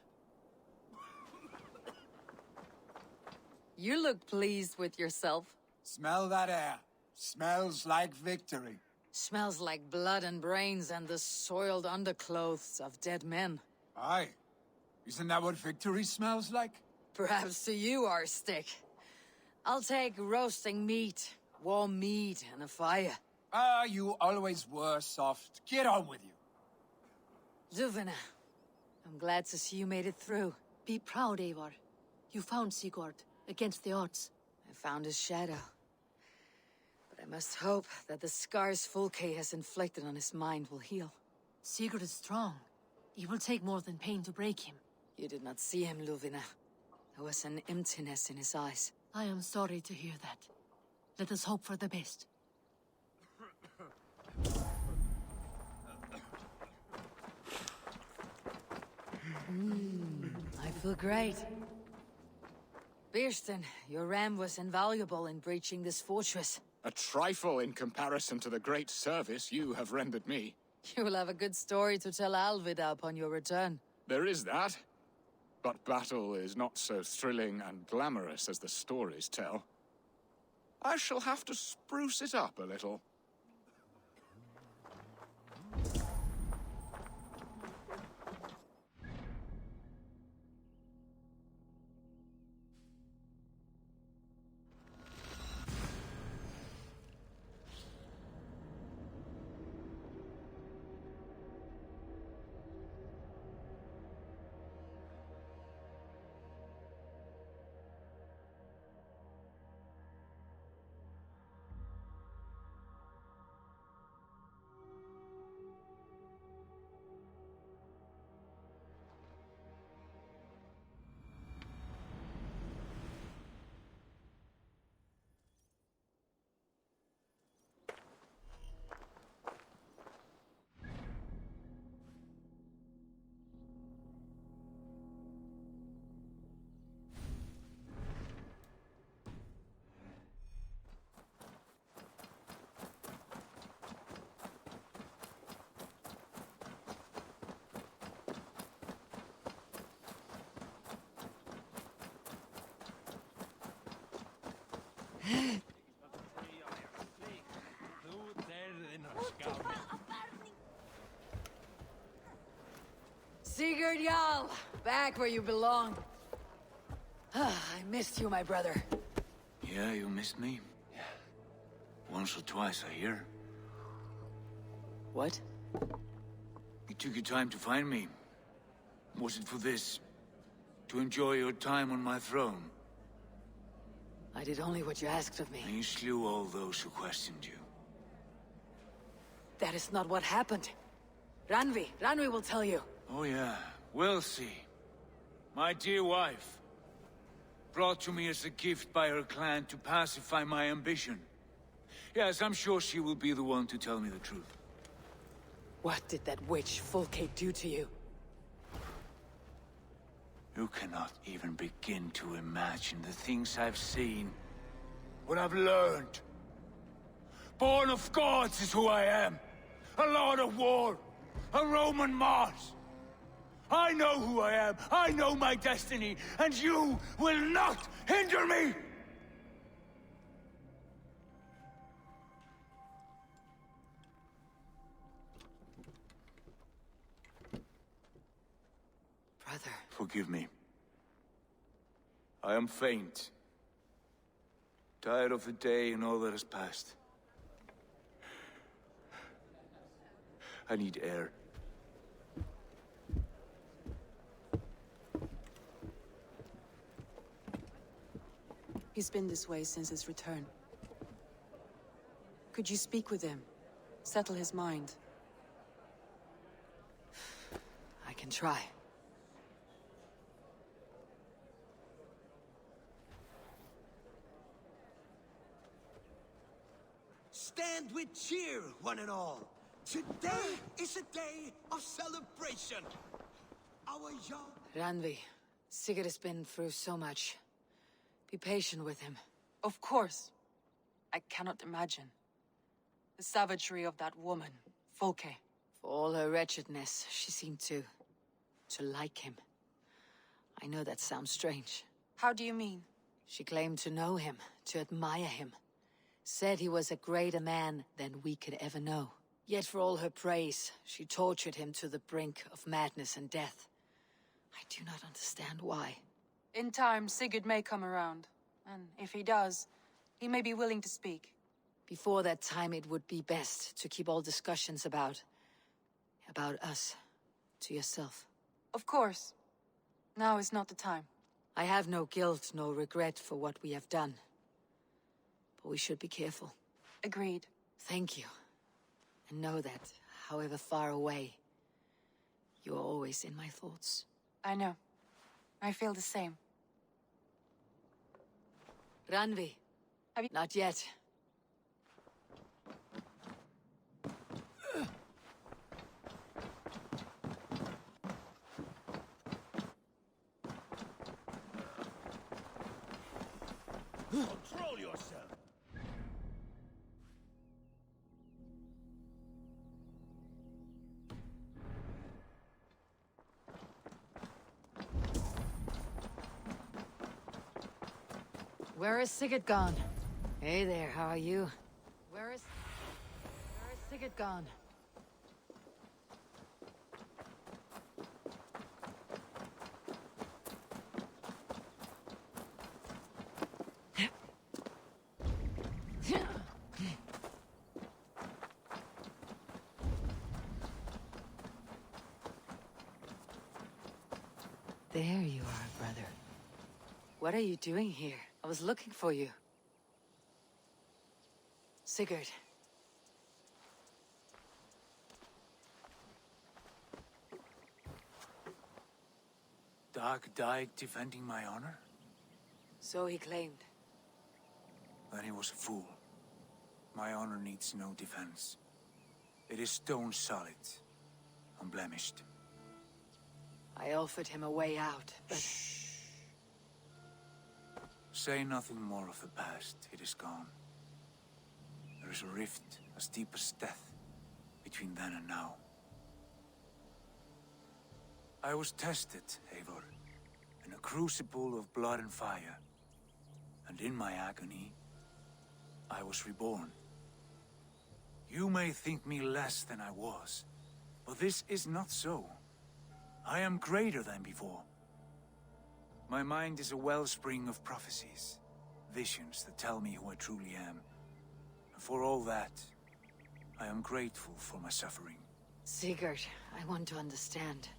You look pleased with yourself. Smell that air. Smells like victory. Smells like blood and brains and the soiled underclothes of dead men. Aye. Isn't that what victory smells like? Perhaps to you, our stick. I'll take roasting meat, warm meat, and a fire. Ah, you always were soft. Get on with you. Zuvina, I'm glad to see you made it through. Be proud, Eivor. You found Sigurd, against the odds. I found his shadow. But I must hope that the scars Fulke has inflicted on his mind will heal. Sigurd is strong. It will take more than pain to break him. You did not see him, Luvina. There was an emptiness in his eyes. I am sorry to hear that. Let us hope for the best. feel great. Birsten, your ram was invaluable in breaching this fortress. A trifle in comparison to the great service you have rendered me. You will have a good story to tell Alvida upon your return. There is that. But battle is not so thrilling and glamorous as the stories tell. I shall have to spruce it up a little. Sigurd Jarl, back where you belong. I missed you, my brother. Yeah, you missed me. Yeah. Once or twice, I hear. What? You took your time to find me. Was it for this? To enjoy your time on my throne? I did only what you asked of me. And you slew all those who questioned you. That is not what happened. Ranvi will tell you. Oh yeah, we'll see. My dear wife, brought to me as a gift by her clan to pacify my ambition. Yes, I'm sure she will be the one to tell me the truth. What did that witch Fulke do to you? You cannot even begin to imagine the things I've seen. What I've learned. Born of gods is who I am. A lord of war. A Roman Mars. I know who I am. I know my destiny. And you will not hinder me! Brother. Forgive me. I am faint. Tired of the day and all that has passed. I need air. He's been this way since his return. Could you speak with him? Settle his mind? I can try. Stand with cheer, one and all. Today is a day of celebration. Our young... Ranvi, Sigurd has been through so much. Be patient with him. Of course. I cannot imagine. The savagery of that woman, Fulke. For all her wretchedness, she seemed to like him. I know that sounds strange. How do you mean? She claimed to know him, to admire him. Said he was a greater man than we could ever know. Yet for all her praise, she tortured him to the brink of madness and death. I do not understand why. In time, Sigurd may come around. And if he does, he may be willing to speak. Before that time, it would be best to keep all discussions about us to yourself. Of course. Now is not the time. I have no guilt, no regret for what we have done. But we should be careful. Agreed. Thank you. And know that, however far away, you are always in my thoughts. I know. I feel the same. Ranvi. Not yet. Control yourself! Where is Sigurd gone? Hey there, how are you? Where is Sigurd gone? There you are, brother. What are you doing here? I was looking for you. Sigurd. Dag died defending my honor? So he claimed. Then he was a fool. My honor needs no defense. It is stone solid, unblemished. I offered him a way out, but... Shh. Say nothing more of the past. It is gone. There is a rift as deep as death between then and now. I was tested, Eivor, in a crucible of blood and fire. And in my agony, I was reborn. You may think me less than I was, but this is not so. I am greater than before. My mind is a wellspring of prophecies, visions that tell me who I truly am. And for all that, I am grateful for my suffering. Sigurd, I want to understand,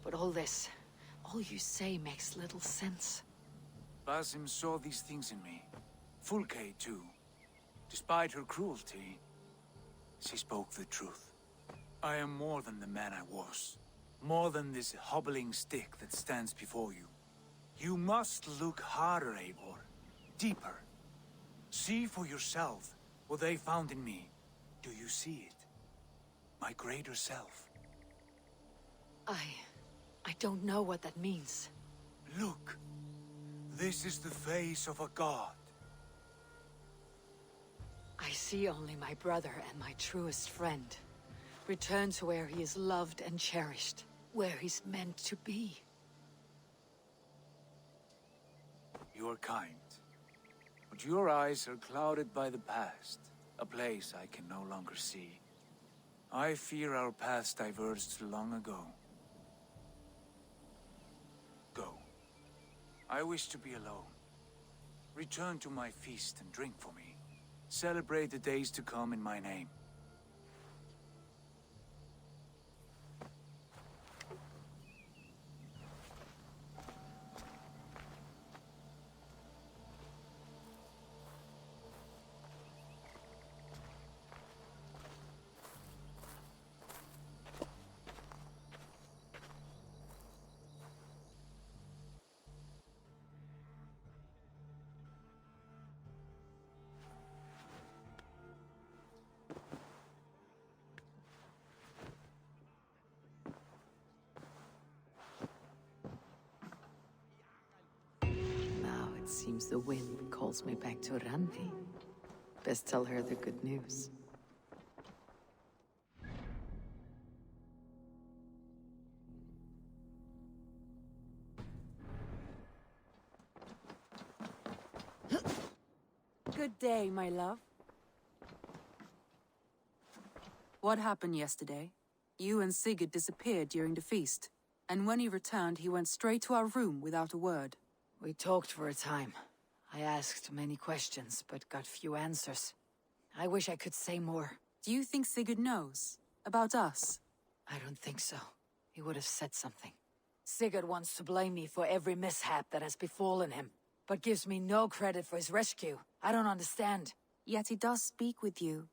but all this, all you say makes little sense. Basim saw these things in me. Fulke, too. Despite her cruelty, she spoke the truth. I am more than the man I was. More than this hobbling stick that stands before you. You must look harder, Eivor. Deeper. See for yourself what they found in me. Do you see it? My greater self. I don't know what that means. Look. This is the face of a god. I see only my brother and my truest friend. Return to where he is loved and cherished. Where he's meant to be. You are kind. But your eyes are clouded by the past. A place I can no longer see. I fear our paths diverged long ago. Go. I wish to be alone. Return to my feast and drink for me. Celebrate the days to come in my name. It seems the wind calls me back to Randi. Best tell her the good news. Good day, my love. What happened yesterday? You and Sigurd disappeared during the feast. And when he returned, he went straight to our room without a word. We talked for a time. I asked many questions, but got few answers. I wish I could say more. Do you think Sigurd knows? About us? I don't think so. He would have said something. Sigurd wants to blame me for every mishap that has befallen him, but gives me no credit for his rescue. I don't understand. Yet he does speak with you.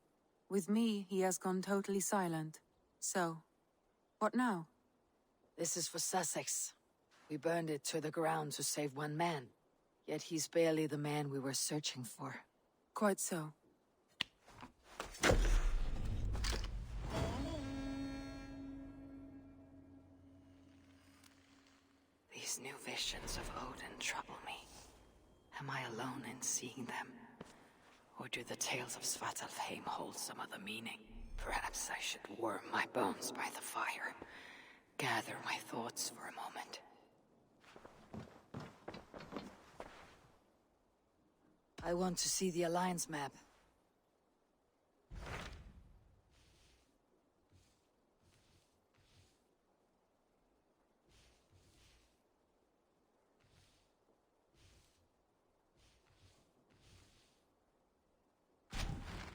With me, he has gone totally silent. So, what now? This is for Suthsexe. We burned it to the ground to save one man. Yet he's barely the man we were searching for. Quite so. These new visions of Odin trouble me. Am I alone in seeing them? Or do the tales of Svartalfheim hold some other meaning? Perhaps I should warm my bones by the fire. Gather my thoughts for a moment. I want to see the Alliance map.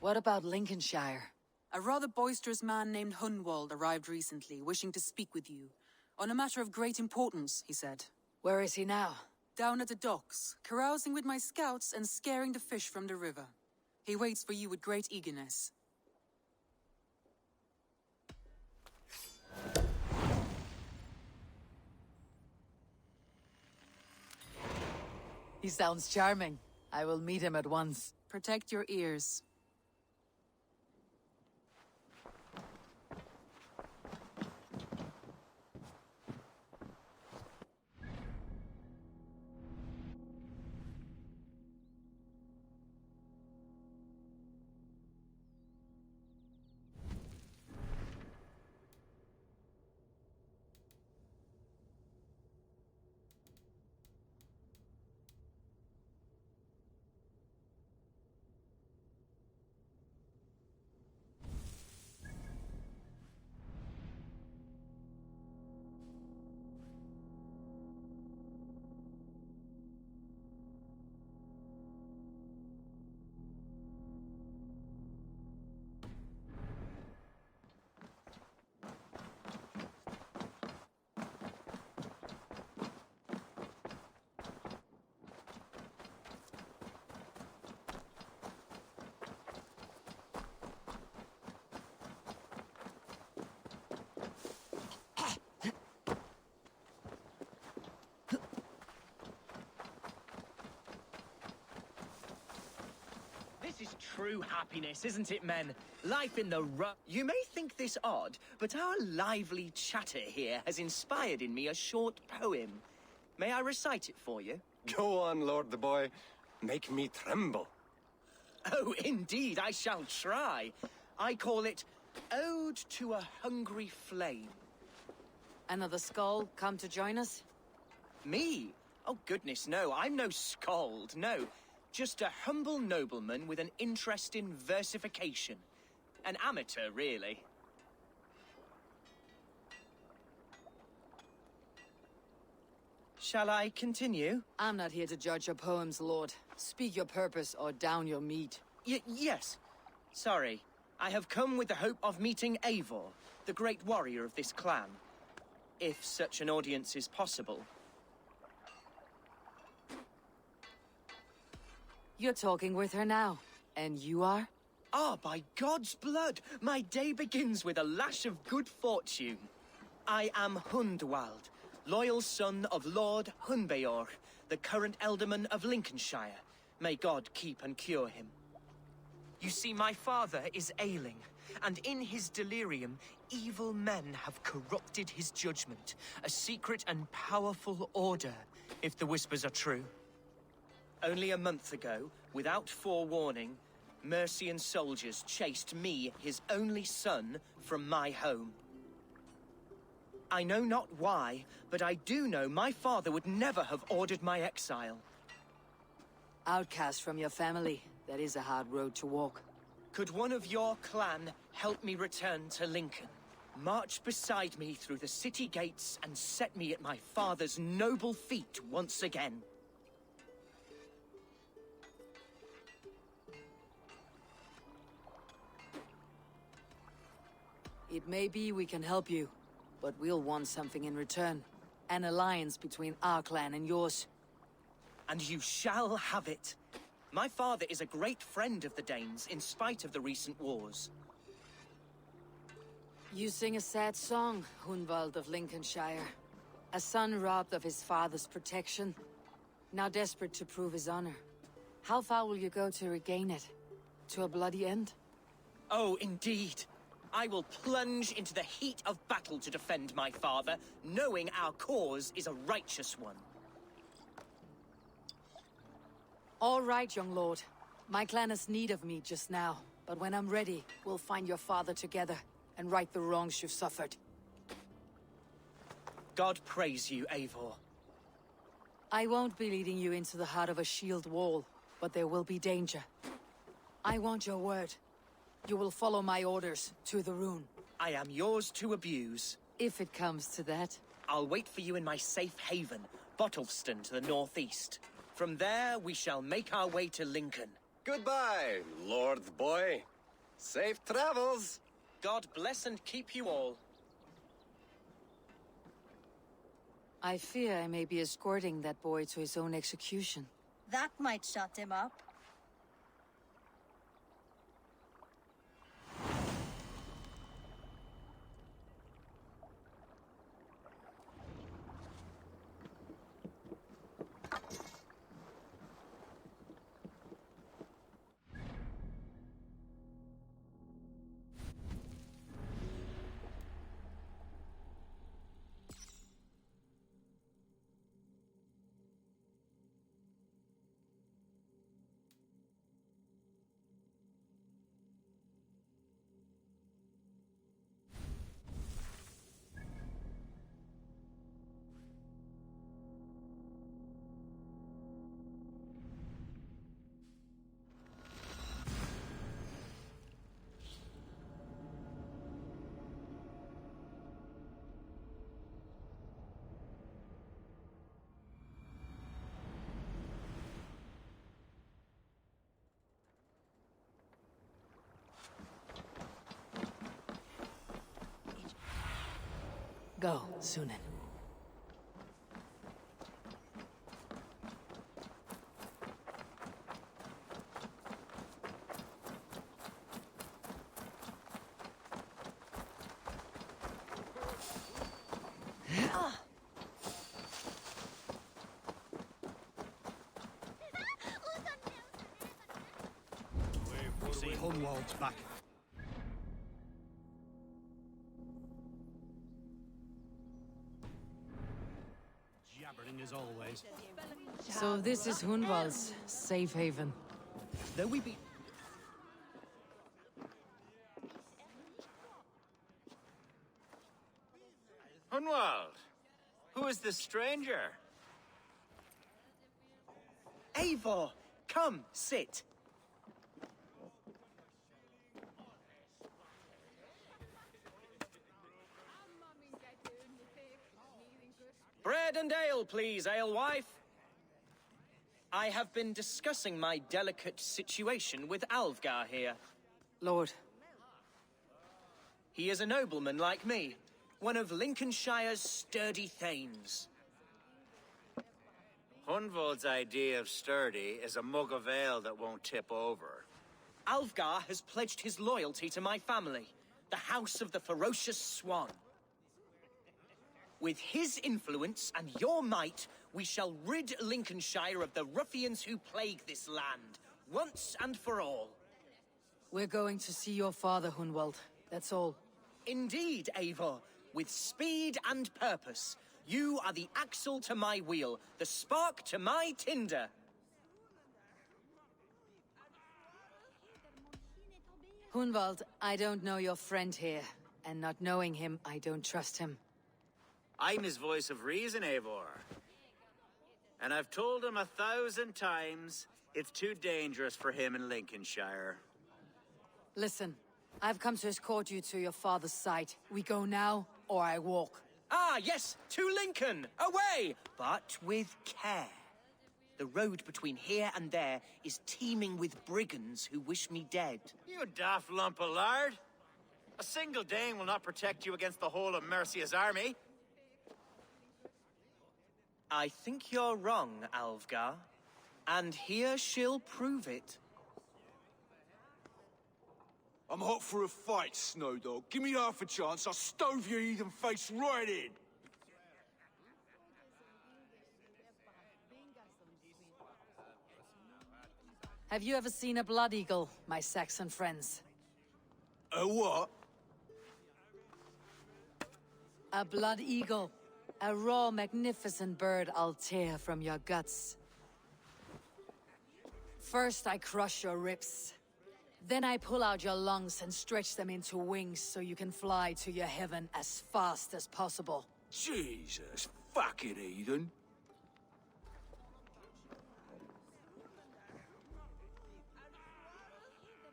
What about Lincolnshire? A rather boisterous man named Hunwald arrived recently, wishing to speak with you. On a matter of great importance, he said. Where is he now? Down at the docks, carousing with my scouts and scaring the fish from the river. He waits for you with great eagerness. He sounds charming. I will meet him at once. Protect your ears. This is true happiness, isn't it, men? Life in the You may think this odd, but our lively chatter here has inspired in me a short poem. May I recite it for you? Go on, Lord the Boy. Make me tremble. Oh, indeed, I shall try. I call it Ode to a Hungry Flame. Another skull come to join us? Me? Oh, goodness, no. I'm no skald, no. Just a humble nobleman with an interest in versification. An amateur, really. Shall I continue? I'm not here to judge your poems, Lord. Speak your purpose or down your meat. Yes. Sorry. I have come with the hope of meeting Eivor, the great warrior of this clan. If such an audience is possible. You're talking with her now. And you are? Ah, by God's blood! My day begins with a lash of good fortune. I am Hundwald, loyal son of Lord Hunbeor, the current Ealdorman of Lincolnshire. May God keep and cure him. You see, my father is ailing, and in his delirium, evil men have corrupted his judgment. A secret and powerful order, if the whispers are true. Only a month ago, without forewarning, Mercian soldiers chased me, his only son, from my home. I know not why, but I do know my father would never have ordered my exile. Outcast from your family. That is a hard road to walk. Could one of your clan help me return to Lincoln? March beside me through the city gates and set me at my father's noble feet once again. It may be we can help you, but we'll want something in return. An alliance between our clan and yours. And you shall have it. My father is a great friend of the Danes, in spite of the recent wars. You sing a sad song, Hunwald of Lincolnshire. A son robbed of his father's protection, now desperate to prove his honor. How far will you go to regain it? To a bloody end? Oh, indeed. I will plunge into the heat of battle to defend my father, knowing our cause is a righteous one. All right, young lord. My clan has need of me just now, but when I'm ready, we'll find your father together and right the wrongs you've suffered. God praise you, Eivor. I won't be leading you into the heart of a shield wall, but there will be danger. I want your word. You will follow my orders to the rune. I am yours to abuse. If it comes to that. I'll wait for you in my safe haven, Bottleston to the northeast. From there, we shall make our way to Lincoln. Goodbye, Lord Boy. Safe travels. God bless and keep you all. I fear I may be escorting that boy to his own execution. That might shut him up. Go, Sunan. See Hunwald's back. Jabbering as always. So this is Hunwald's safe haven. Though we be... Hunwald, who is this stranger? Eivor, come, sit. Bread and ale, please, alewife. I have been discussing my delicate situation with Alvgar here. Lord. He is a nobleman like me, one of Lincolnshire's sturdy thanes. Hunwald's idea of sturdy is a mug of ale that won't tip over. Alvgar has pledged his loyalty to my family, the House of the Ferocious Swan. With his influence and your might, we shall rid Lincolnshire of the ruffians who plague this land, once and for all. We're going to see your father, Hunwald. That's all. Indeed, Eivor. With speed and purpose. You are the axle to my wheel, the spark to my tinder. Hunwald, I don't know your friend here, and not knowing him, I don't trust him. I'm his voice of reason, Eivor. And I've told him 1,000 times it's too dangerous for him in Lincolnshire. Listen, I've come to escort you to your father's side. We go now, or I walk. Ah, yes, to Lincoln! Away! But with care. The road between here and there is teeming with brigands who wish me dead. You daft lump of lard! A single Dane will not protect you against the whole of Mercia's army. I think you're wrong, Alvgar. And here she'll prove it. I'm hot for a fight, Snowdog. Give me half a chance, I'll stove your heathen face right in! Have you ever seen a blood eagle, my Saxon friends? A what? A blood eagle. A raw, magnificent bird I'll tear from your guts. First I crush your ribs. Then I pull out your lungs and stretch them into wings so you can fly to your heaven as fast as possible. Jesus, fucking heathen.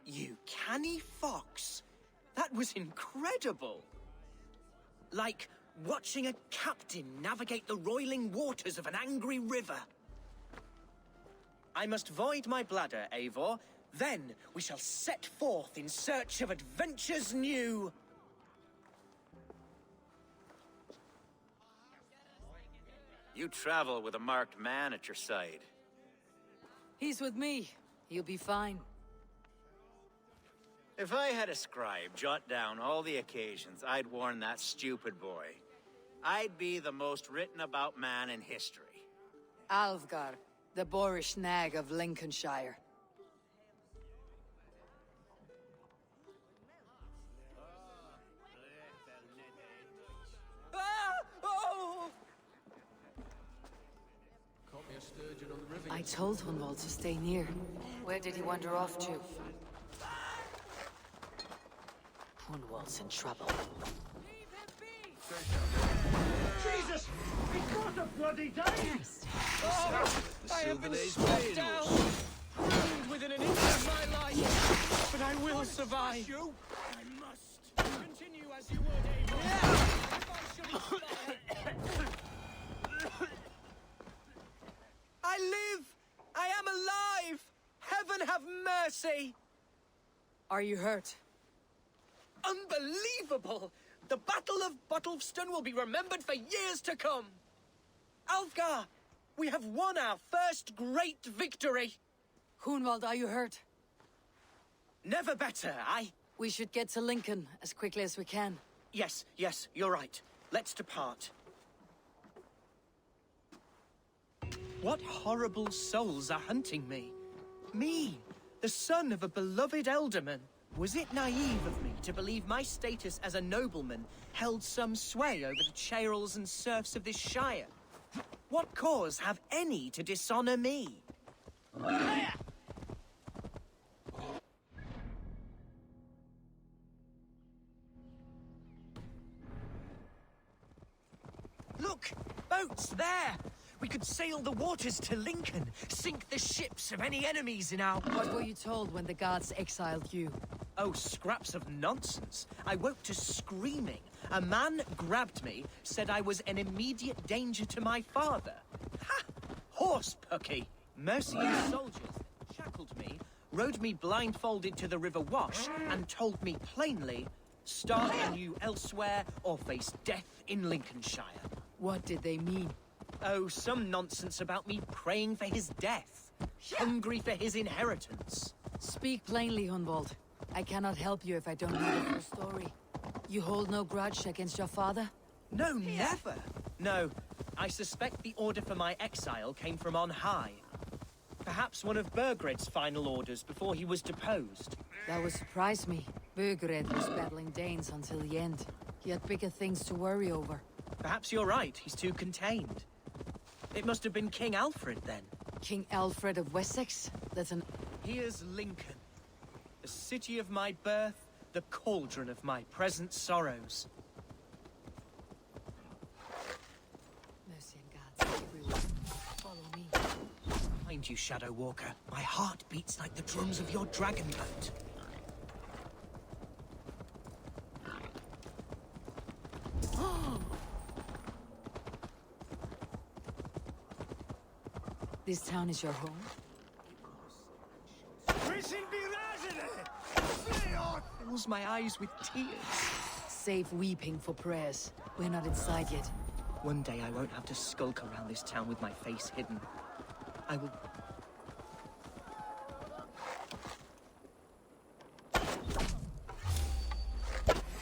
You canny fox. That was incredible. Like watching a captain navigate the roiling waters of an angry river. I must void my bladder, Eivor. Then we shall set forth in search of adventures new. You travel with a marked man at your side. He's with me. He'll be fine. If I had a scribe jot down all the occasions I'd warn that stupid boy, I'd be the most written about man in history. Alvgar, the boorish nag of Lincolnshire. I told Hunwald to stay near. Where did he wander off to? Hunwald's in trouble. Jesus! It's not a bloody day! I have been struck down, ruined within an inch of my life, but I will survive. I must continue as you would, Eivor. If I should expire. I live! I am alive! Heaven have mercy! Are you hurt? Unbelievable! The Battle of Bottlefston will be remembered for years to come! Alfgar, we have won our first great victory! Hunwald, are you hurt? Never better, We should get to Lincoln as quickly as we can. Yes, you're right. Let's depart. What horrible souls are hunting me? Me, the son of a beloved Ealdorman. Was it naive of me to believe my status as a nobleman held some sway over the churls and serfs of this shire? What cause have any to dishonor me? Look! Boats there! We could sail the waters to Lincoln, sink the ships of any enemies in our... What were you told when the gods exiled you? Oh, scraps of nonsense. I woke to screaming. A man grabbed me, said I was an immediate danger to my father. Ha! Horse pucky! Mercian soldiers shackled me, rode me blindfolded to the River Wash, and told me plainly, start anew elsewhere or face death in Lincolnshire. What did they mean? Oh, some nonsense about me praying for his death. Hungry for his inheritance. Speak plainly, Hunwald. I cannot help you if I don't know the full story. You hold no grudge against your father? No, never. No, I suspect the order for my exile came from on high. Perhaps one of Burgred's final orders before he was deposed. That would surprise me. Burgred was battling Danes until the end. He had bigger things to worry over. Perhaps you're right. He's too contained. It must have been King Alfred, then. King Alfred of Wessex? That's an... Here's Lincoln. The city of my birth, the cauldron of my present sorrows. Mercy and gods everywhere. Follow me. Behind you, Shadow Walker. My heart beats like the drums of your dragon boat. This town is your home? Fills my eyes with tears. Save weeping for prayers. We're not inside yet. One day I won't have to skulk around this town with my face hidden. I will...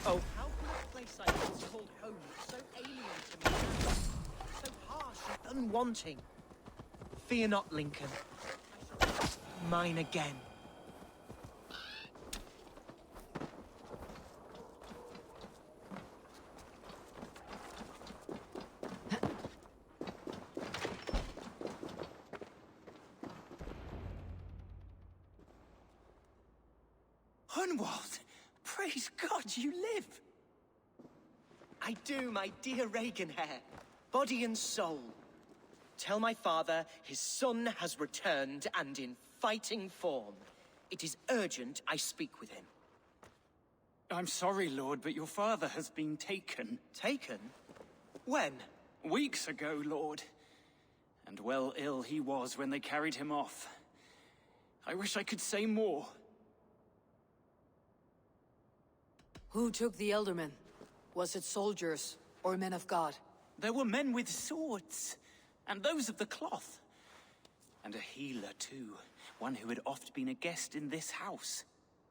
Oh, how can a place I once called home look so alien to me now? So harsh and unwanting. Fear not, Lincoln. Mine again. Hunwald! Praise God you live! I do, my dear Reaganhair. Body and soul. Tell my father his son has returned and in fighting form. It is urgent I speak with him. I'm sorry, Lord, but your father has been taken. Taken? When? Weeks ago, Lord. And well ill he was when they carried him off. I wish I could say more. Who took the Ealdorman? Was it soldiers or men of God? There were men with swords, and those of the cloth. And a healer, too. One who had oft been a guest in this house.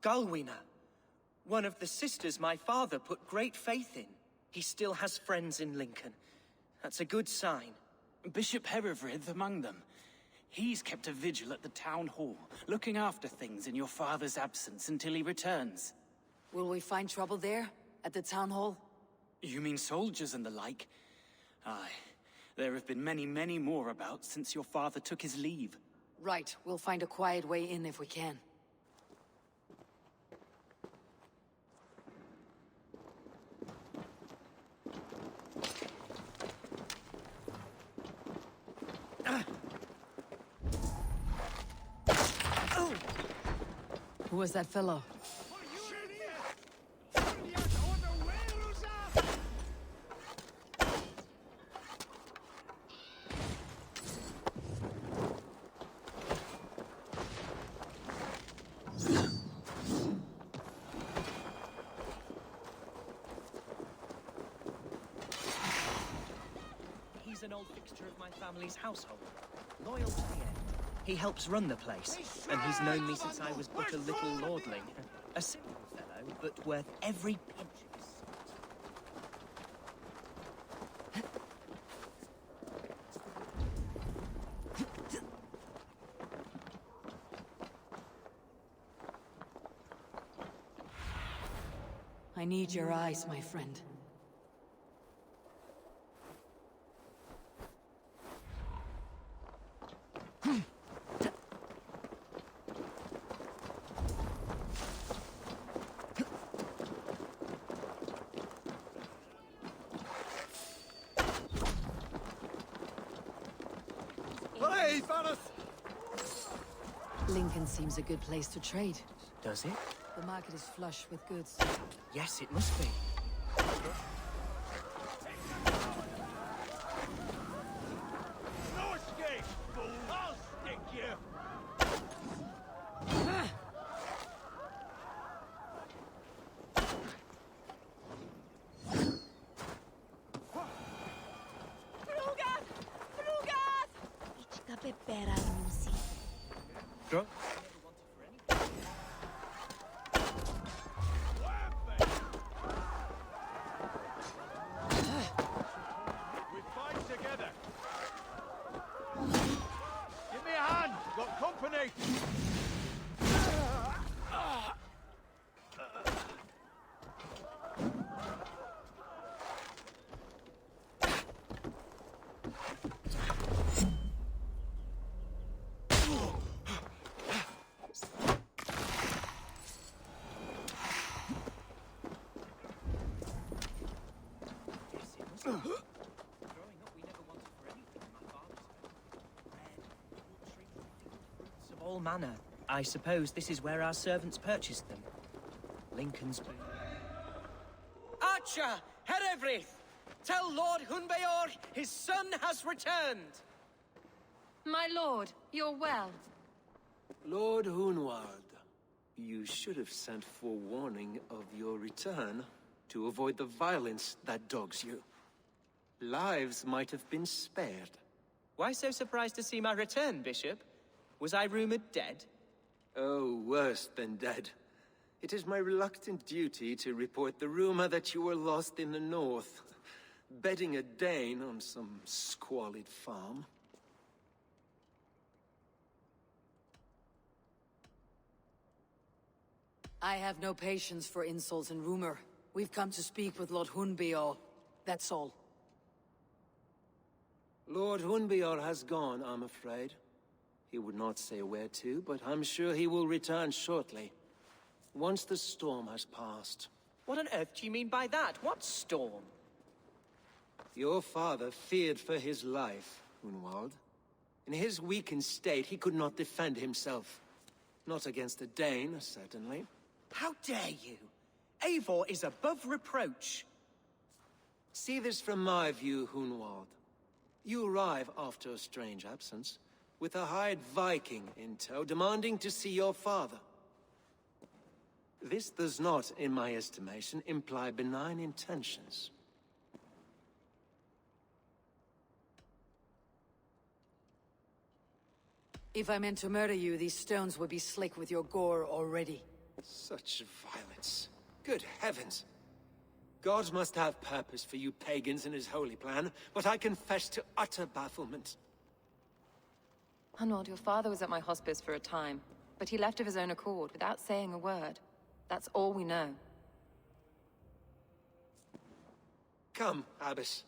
Galwina. One of the sisters my father put great faith in. He still has friends in Lincoln. That's a good sign. Bishop Herefrith among them. He's kept a vigil at the town hall, looking after things in your father's absence until he returns. Will we find trouble there? At the town hall? You mean soldiers and the like? Aye. There have been many, many more about since your father took his leave. Right. We'll find a quiet way in if we can. Who was that fellow? He's an old fixture of my family's household. Loyal to the end. He helps run the place, and he's known me since I was but a little lordling. A simple fellow, but worth every pinch of his I need your eyes, my friend. Lincoln seems a good place to trade. Does it? The market is flush with goods. Yes, it must be. No escape, fool! I'll stick you! Drunk? We fight together. Give me a hand. Got company. Of all manner. I suppose this is where our servants purchased them. Lincoln's been... Archer! Herefrith! Tell Lord Hunbeor his son has returned! My lord, you're well. Lord Hunwald, you should have sent forewarning of your return to avoid the violence that dogs you. Lives might have been spared. Why so surprised to see my return, Bishop? Was I rumored dead? Oh, worse than dead. It is my reluctant duty to report the rumor that you were lost in the north, bedding a Dane on some squalid farm. I have no patience for insults and rumor. We've come to speak with Lord Hunbeor. That's all. Lord Hunbeor has gone, I'm afraid. He would not say where to, but I'm sure he will return shortly. Once the storm has passed. What on earth do you mean by that? What storm? Your father feared for his life, Hunwald. In his weakened state, he could not defend himself. Not against a Dane, certainly. How dare you? Eivor is above reproach. See this from my view, Hunwald. You arrive after a strange absence, with a hired Viking in tow, demanding to see your father. This does not, in my estimation, imply benign intentions. If I meant to murder you, these stones would be slick with your gore already. Such violence. Good heavens! God must have purpose for you pagans in his holy plan, but I confess to utter bafflement. Hunwald, your father was at my hospice for a time, but he left of his own accord without saying a word. That's all we know. Come, Abbess.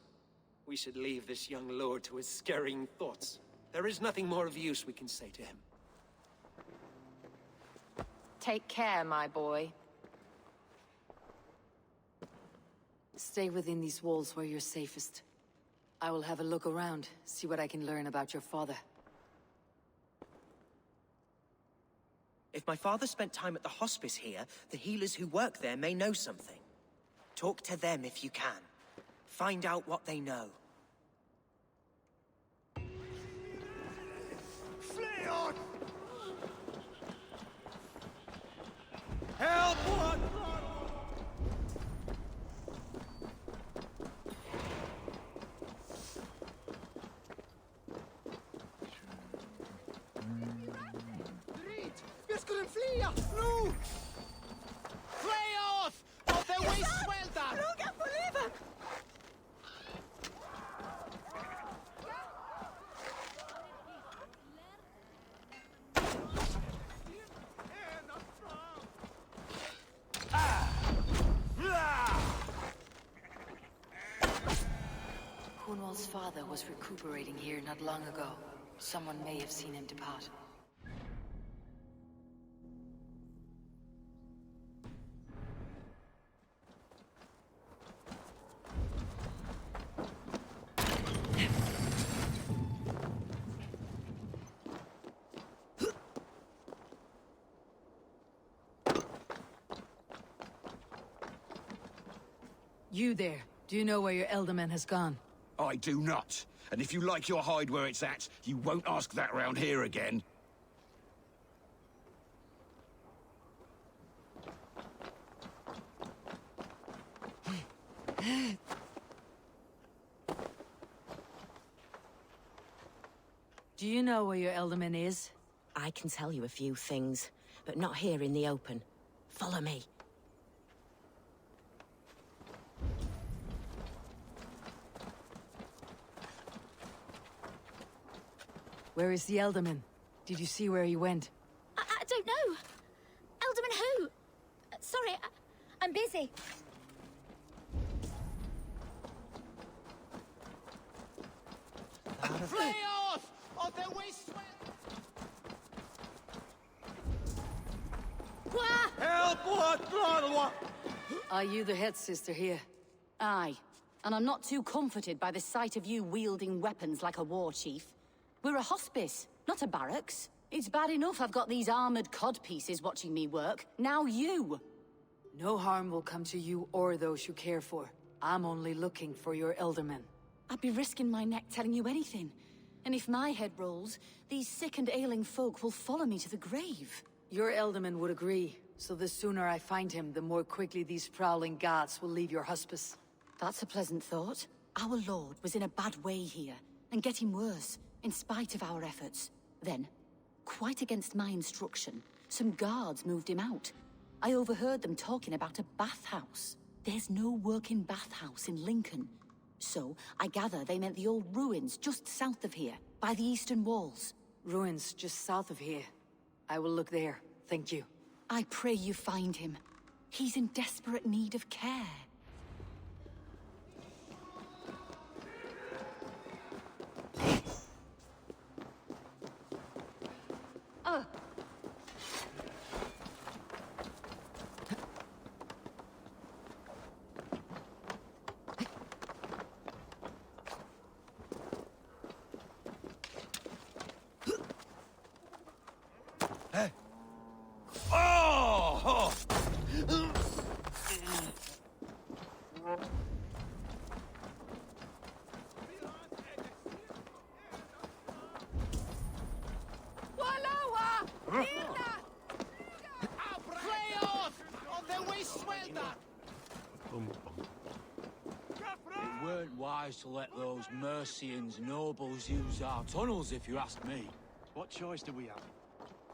We should leave this young lord to his scurrying thoughts. There is nothing more of use we can say to him. Take care, my boy. Stay within these walls where you're safest. I will have a look around, see what I can learn about your father. If my father spent time at the hospice here, the healers who work there may know something. Talk to them if you can. Find out what they know. Flee on! Help! What? Wir skulle flia! Nu! Fly off! Of the way swelter! Ruga på livet! Hunwald's father was recuperating here not long ago. Someone may have seen him depart. You there, do you know where your Ealdorman has gone? I do not. And if you like your hide where it's at, you won't ask that round here again. Do you know where your Ealdorman is? I can tell you a few things, but not here in the open. Follow me. Where is the Ealdorman? Did you see where he went? I don't know. Ealdorman who? Sorry, I'm busy. Fly off! Of the way swelter! Help! What? Are you the head sister here? Aye. And I'm not too comforted by the sight of you wielding weapons like a war chief. We're a hospice, not a barracks. It's bad enough I've got these armored codpieces watching me work. Now you! No harm will come to you or those you care for. I'm only looking for your Ealdorman. I'd be risking my neck telling you anything. And if my head rolls, these sick and ailing folk will follow me to the grave. Your Ealdorman would agree, so the sooner I find him, the more quickly these prowling gods will leave your hospice. That's a pleasant thought. Our lord was in a bad way here, and getting worse, in spite of our efforts. Then, quite against my instruction, some guards moved him out. I overheard them talking about a bathhouse. There's no working bathhouse in Lincoln. So, I gather they meant the old ruins just south of here, by the eastern walls. Ruins just south of here. I will look there, thank you. I pray you find him. He's in desperate need of care. It weren't wise to let those Mercians nobles use our tunnels, if you ask me. What choice do we have?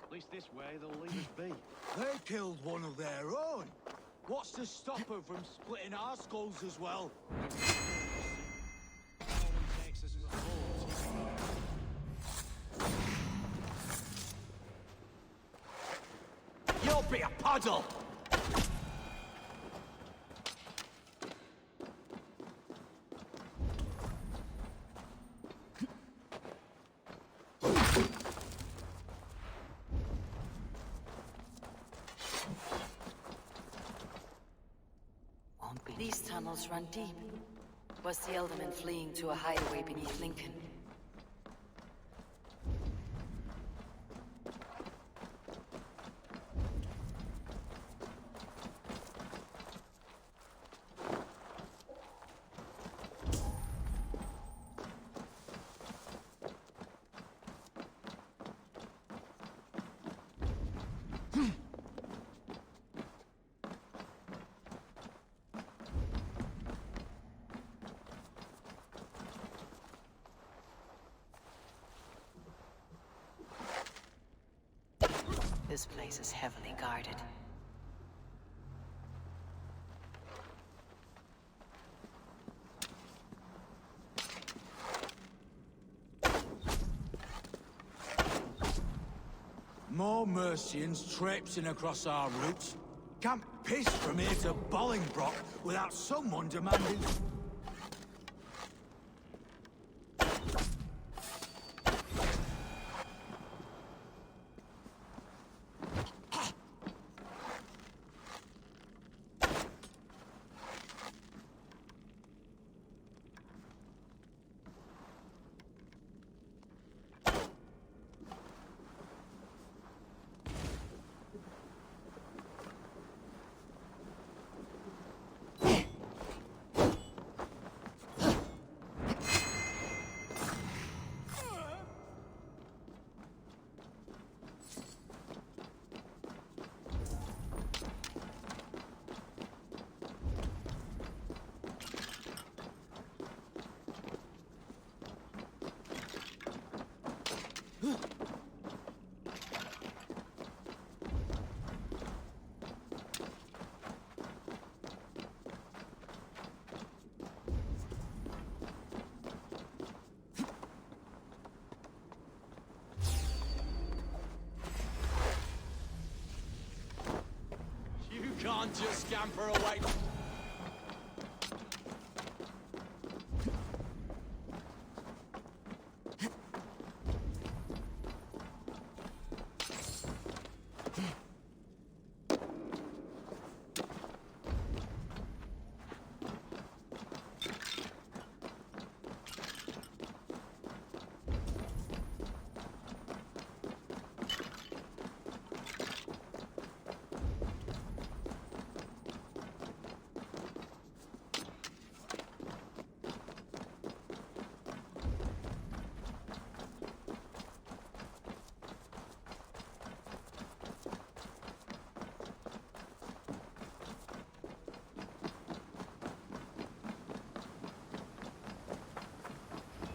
At least this way they'll leave us be. They killed one of their own. What's to stop her from splitting our skulls as well? You'll be a puddle! These tunnels run deep. Was the Ealdorman fleeing to a hideaway beneath Lincoln? This place is heavily guarded. More Mercians traipsing across our route. Can't piss from here to Bolingbroke without someone demanding... You can't just scamper away.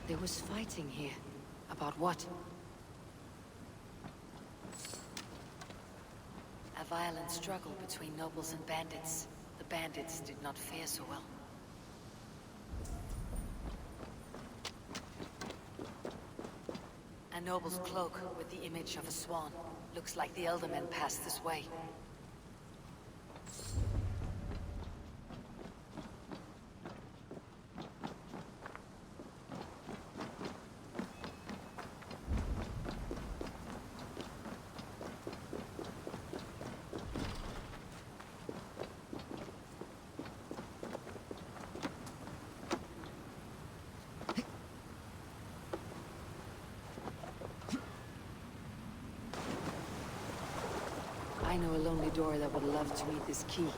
There was fighting here. About what? A violent struggle between nobles and bandits. The bandits did not fare so well. A noble's cloak with the image of a swan. Looks like the Ealdorman passed this way. I know a lonely door that would love to meet this key.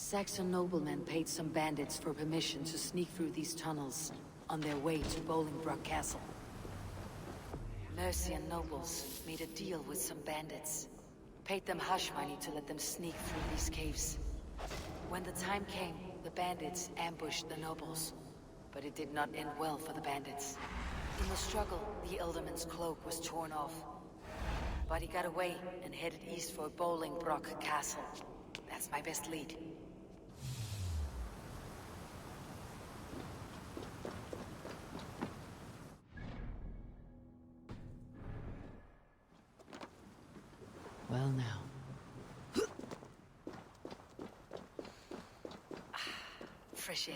Saxon noblemen paid some bandits for permission to sneak through these tunnels on their way to Bolingbroke Castle. Mercian nobles made a deal with some bandits. Paid them hush money to let them sneak through these caves. When the time came, the bandits ambushed the nobles. But it did not end well for the bandits. In the struggle, the Ealdorman's cloak was torn off. But he got away and headed east for Bolingbroke Castle. That's my best lead. Well now. Fresh air.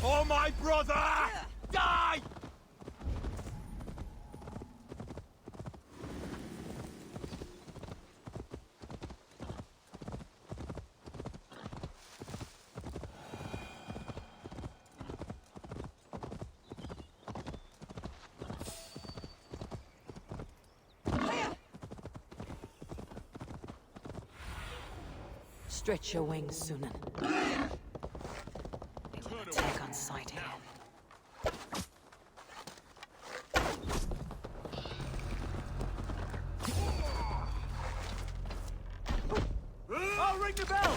Oh, my brother! Die! Stretch your wings, Sunan. Attack on sight here. I'll ring the bell!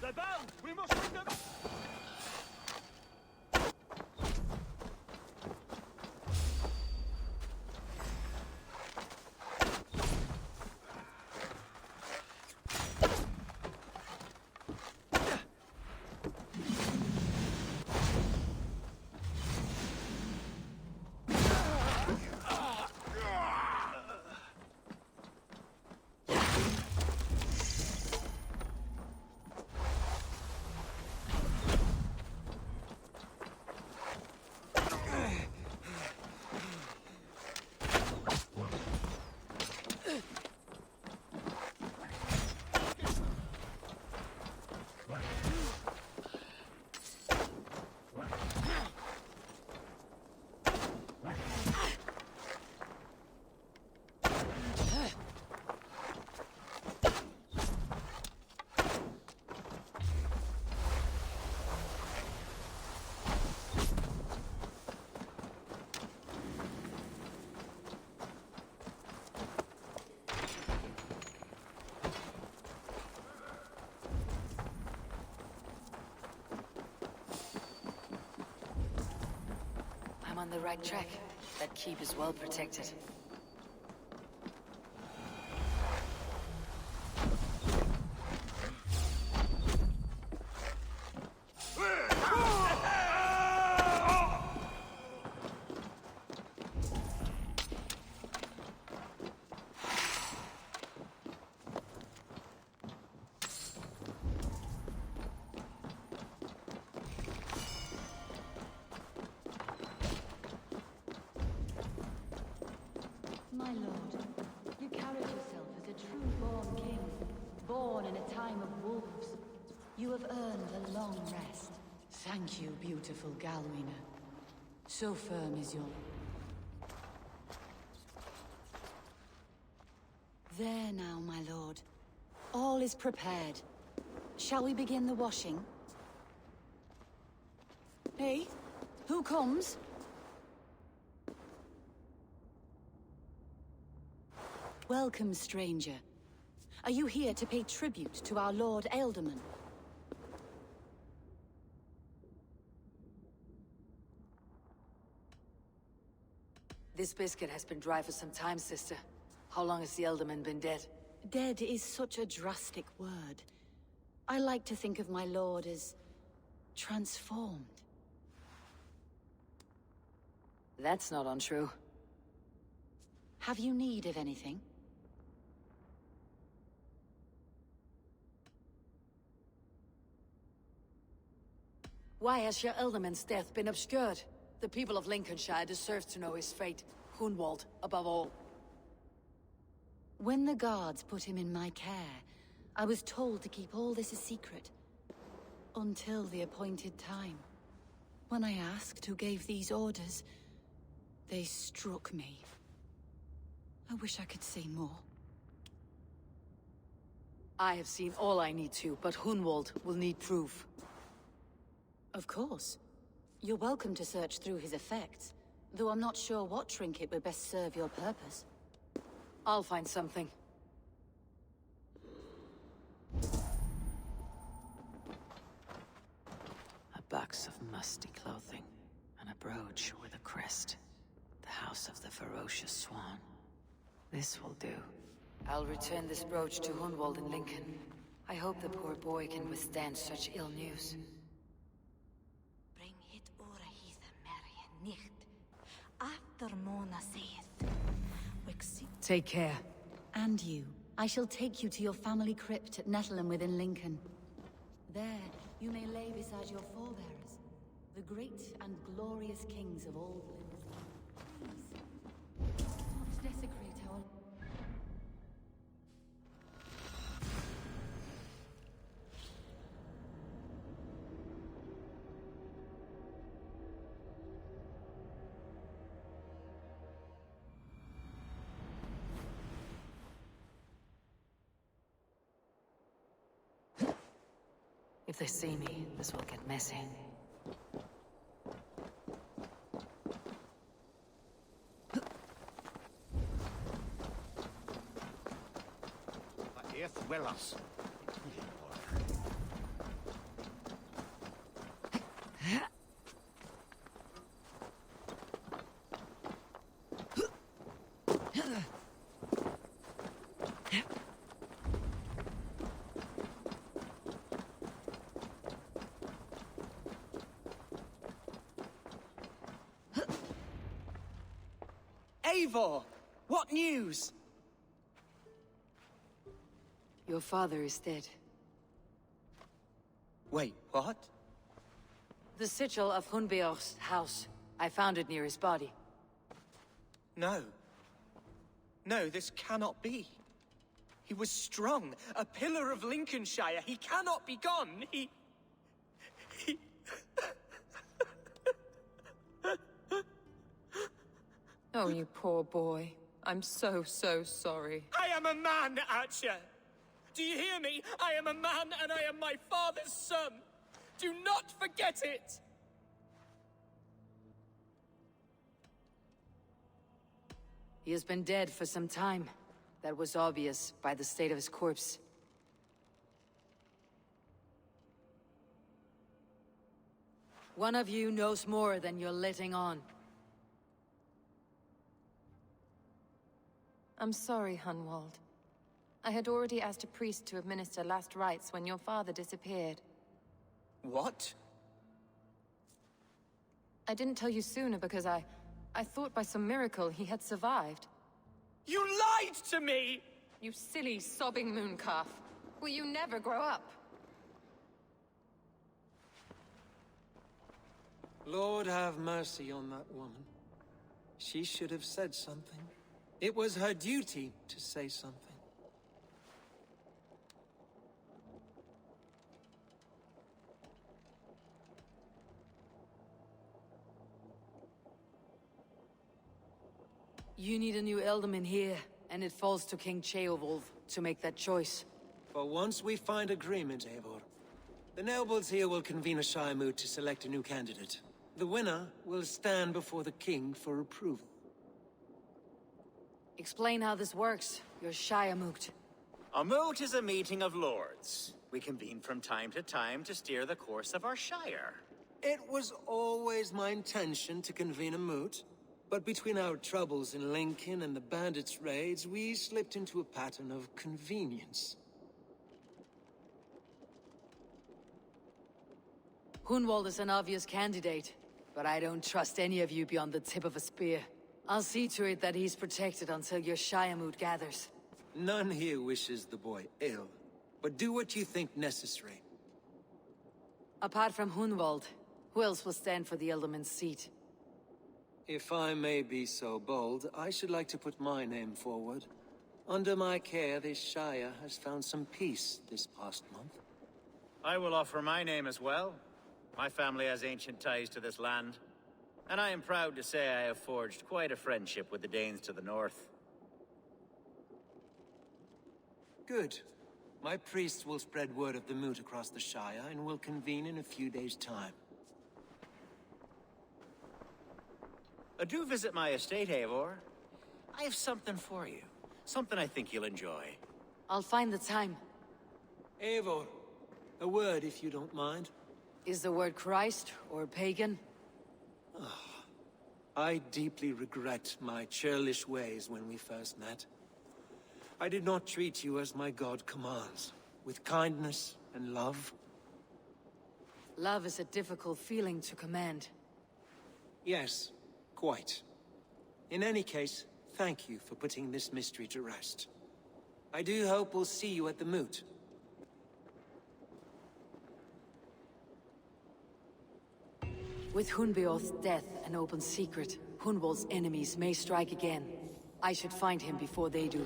The bell! We must ring the bell! On the right track. That keep is well protected. My lord, you carried yourself as a true-born king, born in a time of wolves. You have earned a long rest. Thank you, beautiful Galwina. So firm is your... There now, my lord. All is prepared. Shall we begin the washing? Hey, who comes? Welcome, stranger. Are you here to pay tribute to our Lord Ealdorman? This biscuit has been dry for some time, sister. How long has the Ealdorman been dead? Dead is such a drastic word. I like to think of my lord as transformed. That's not untrue. Have you need of anything? Why has your Ealdorman's death been obscured? The people of Lincolnshire deserve to know his fate. Hunwald, above all. When the guards put him in my care, I was told to keep all this a secret. Until the appointed time. When I asked who gave these orders, they struck me. I wish I could say more. I have seen all I need to, but Hunwald will need proof. Of course. You're welcome to search through his effects, though I'm not sure what trinket would best serve your purpose. I'll find something. A box of musty clothing, and a brooch with a crest. The house of the ferocious swan. This will do. I'll return this brooch to Hunwald in Lincoln. I hope the poor boy can withstand such ill news. Take care. And you. I shall take you to your family crypt at Nettleton within Lincoln. There, you may lay beside your forebearers, the great and glorious kings of all Please, not desecrate our... If they see me, this will get messy. The earth will us. Eivor! What news? Your father is dead. Wait, what? The sigil of Hunbeor's house. I found it near his body. No. No, this cannot be. He was strong, a pillar of Lincolnshire. He cannot be gone. He... Oh, you poor boy. I'm so sorry. I am a man, Archer! Do you hear me? I am a man and I am my father's son! Do not forget it! He has been dead for some time. That was obvious by the state of his corpse. One of you knows more than you're letting on. I'm sorry, Hunwald. I had already asked a priest to administer last rites when your father disappeared. What? I didn't tell you sooner because I thought by some miracle he had survived. You lied to me! You silly, sobbing mooncalf. Will you never grow up? Lord have mercy on that woman. She should have said something. It was her duty to say something. You need a new Ealdorman here. And it falls to King Ceolwulf to make that choice. For once we find agreement, Eivor. The nobles here will convene a Shire moot to select a new candidate. The winner will stand before the king for approval. Explain how this works, your Shire moot. A moot is a meeting of lords. We convene from time to time to steer the course of our shire. It was always my intention to convene a moot, but between our troubles in Lincoln and the bandits' raids, we slipped into a pattern of convenience. Hunwald is an obvious candidate, but I don't trust any of you beyond the tip of a spear. I'll see to it that he's protected until your Shire moot gathers. None here wishes the boy ill, but do what you think necessary. Apart from Hunwald, who else will stand for the Ealdorman's seat? If I may be so bold, I should like to put my name forward. Under my care, this Shire has found some peace this past month. I will offer my name as well. My family has ancient ties to this land, and I am proud to say I have forged quite a friendship with the Danes to the north. Good. My priests will spread word of the moot across the Shire, and will convene in a few days' time. Do visit my estate, Eivor. I have something for you. Something I think you'll enjoy. I'll find the time. Eivor, a word if you don't mind. Is the word Christ or pagan? I deeply regret my churlish ways when we first met. I did not treat you as my god commands, with kindness and love. Love is a difficult feeling to command. Yes, quite. In any case, thank you for putting this mystery to rest. I do hope we'll see you at the moot. With Hunbeorth's death an open secret, Hunwald's enemies may strike again. I should find him before they do.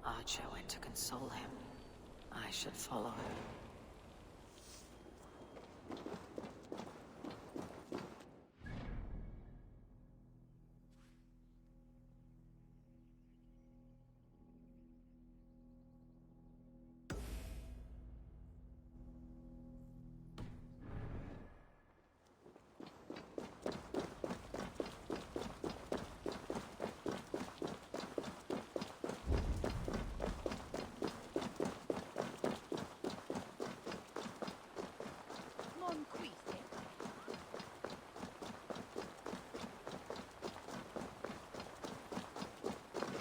Archer went to console him. I should follow him.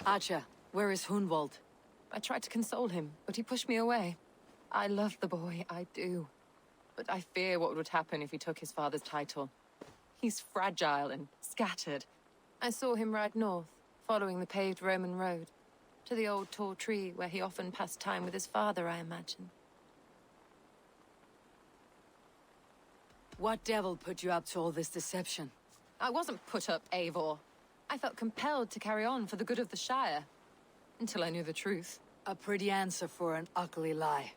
Archer, where is Hunwald? I tried to console him, but he pushed me away. I love the boy, I do. But I fear what would happen if he took his father's title. He's fragile and scattered. I saw him ride north, following the paved Roman road, to the old tall tree where he often passed time with his father, I imagine. What devil put you up to all this deception? I wasn't put up, Eivor. I felt compelled to carry on for the good of the Shire, until I knew the truth. A pretty answer for an ugly lie.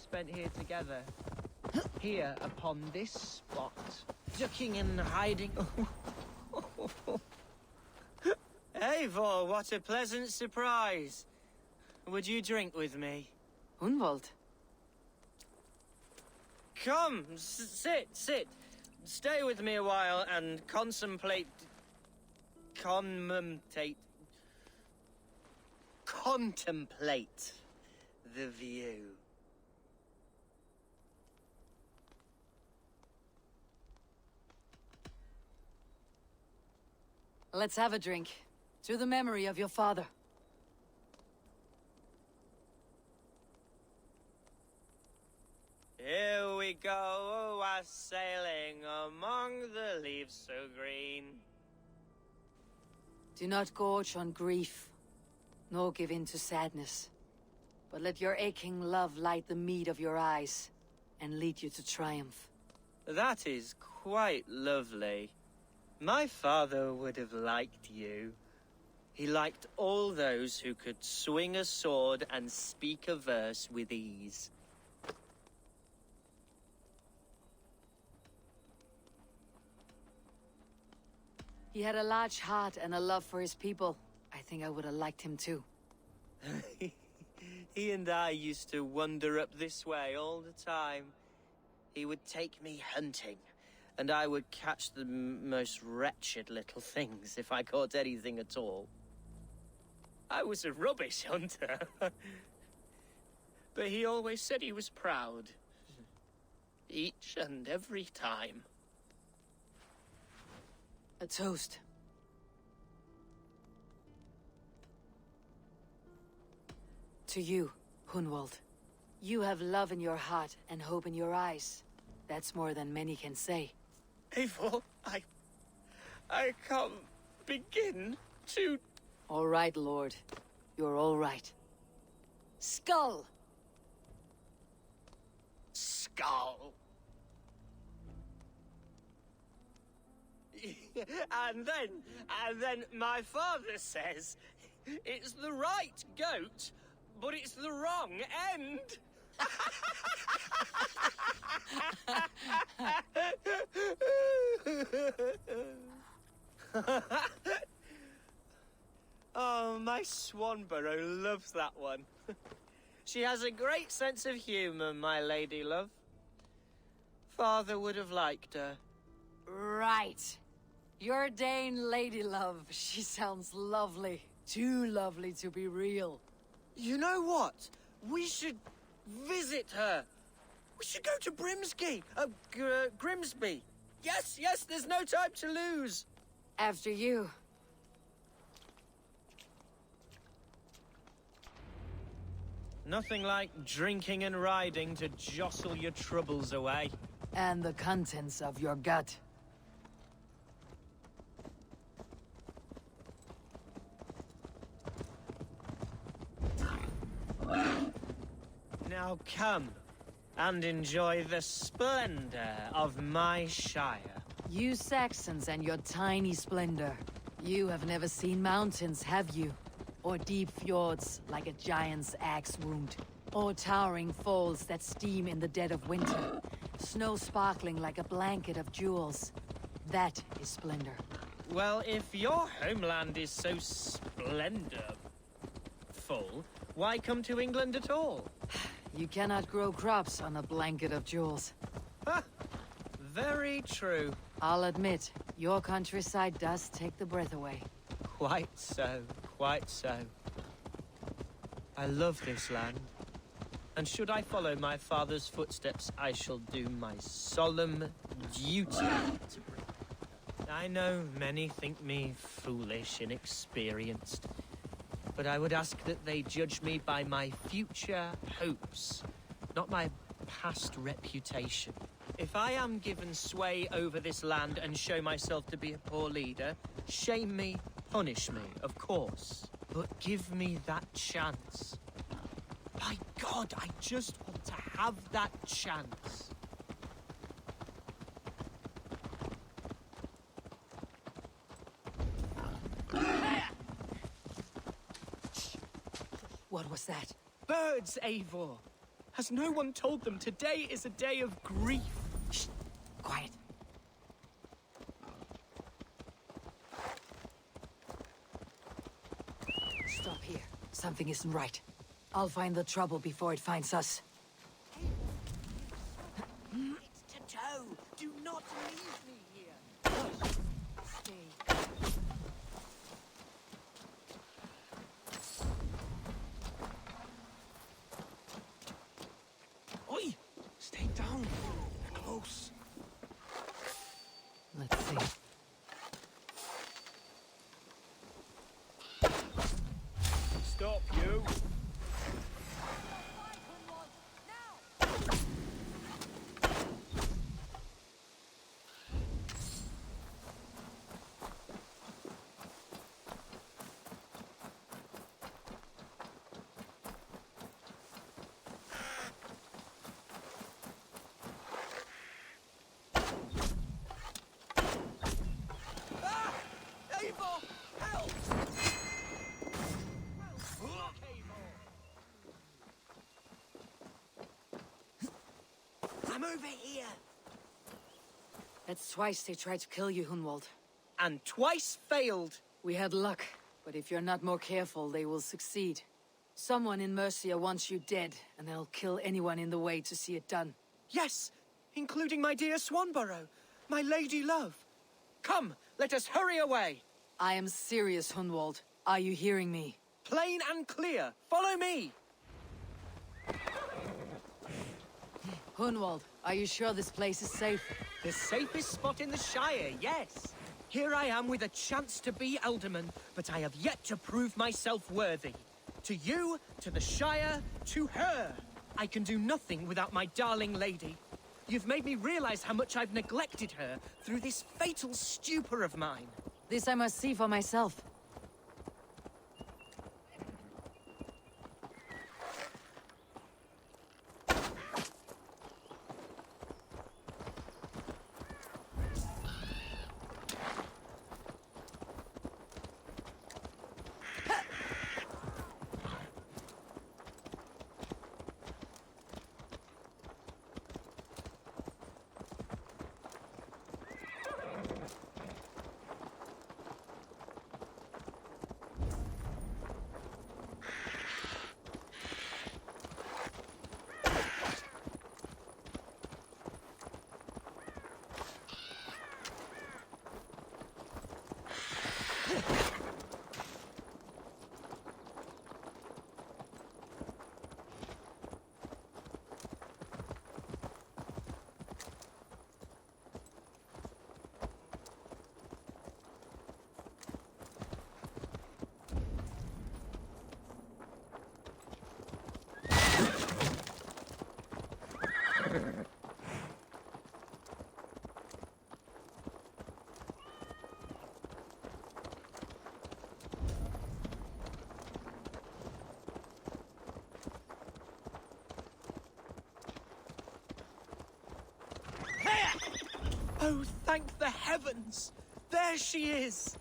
spent here together. Here, upon this spot. Ducking and hiding. Eivor, what a pleasant surprise. Would you drink with me? Hunwald. Come, sit. Stay with me a while and contemplate the view. Let's have a drink. To the memory of your father. Here we go, sailing among the leaves so green. Do not gorge on grief, nor give in to sadness. But let your aching love light the mead of your eyes, and lead you to triumph. That is quite lovely. My father would have liked you. He liked all those who could swing a sword and speak a verse with ease. He had a large heart and a love for his people. I think I would have liked him too. He and I used to wander up this way all the time. He would take me hunting, and I would catch the most wretched little things if I caught anything at all. I was a rubbish hunter. But he always said he was proud. Each and every time. A toast. To you, Hunwald. You have love in your heart and hope in your eyes. That's more than many can say. Eivor, I can't begin to... All right, Lord. You're all right. Skull! Skull. And then my father says, it's the right goat, but it's the wrong end. Oh, my Swanborough loves that one. She has a great sense of humor, my lady love. Father would have liked her. Right. Your Dane lady love. She sounds lovely. Too lovely to be real. You know what? We should visit her. We should go to Grimsby. Yes, there's no time to lose. After you. Nothing like drinking and riding to jostle your troubles away. And the contents of your gut. Now come and enjoy the splendor of my shire. You Saxons and your tiny splendor. You have never seen mountains, have you? Or deep fjords like a giant's axe wound. Or towering falls that steam in the dead of winter. Snow sparkling like a blanket of jewels. That is splendor. Well, if your homeland is so splendorful, why come to England at all? You cannot grow crops on a blanket of jewels. Ha! Very true. I'll admit, your countryside does take the breath away. Quite so, quite so. I love this land. And should I follow my father's footsteps, I shall do my solemn duty to bring. I know many think me foolish, inexperienced. But I would ask that they judge me by my future hopes, not my past reputation. If I am given sway over this land and show myself to be a poor leader, shame me, punish me, of course. But give me that chance. By God, I just want to have that chance. What was that? Birds, Eivor. Has no one told them today is a day of grief? Shh! Quiet. Stop here. Something isn't right. I'll find the trouble before it finds us. It's to toe. Do not leave me here. Stay. Oi! Stay down. They're close. Let's see. Stop, you. I'm over here. That's twice they tried to kill you, Hunwald. And twice failed. We had luck, but if you're not more careful, they will succeed. Someone in Mercia wants you dead, and they'll kill anyone in the way to see it done. Yes, including my dear Swanborough, my lady love. Come, let us hurry away. I am serious, Hunwald. Are you hearing me? Plain and clear. Follow me. Hunwald, are you sure this place is safe? The safest spot in the Shire, yes. Here I am with a chance to be Ealdorman, but I have yet to prove myself worthy. To you, to the Shire, to her. I can do nothing without my darling lady. You've made me realize how much I've neglected her through this fatal stupor of mine. This I must see for myself. Oh, thank the heavens! There she is!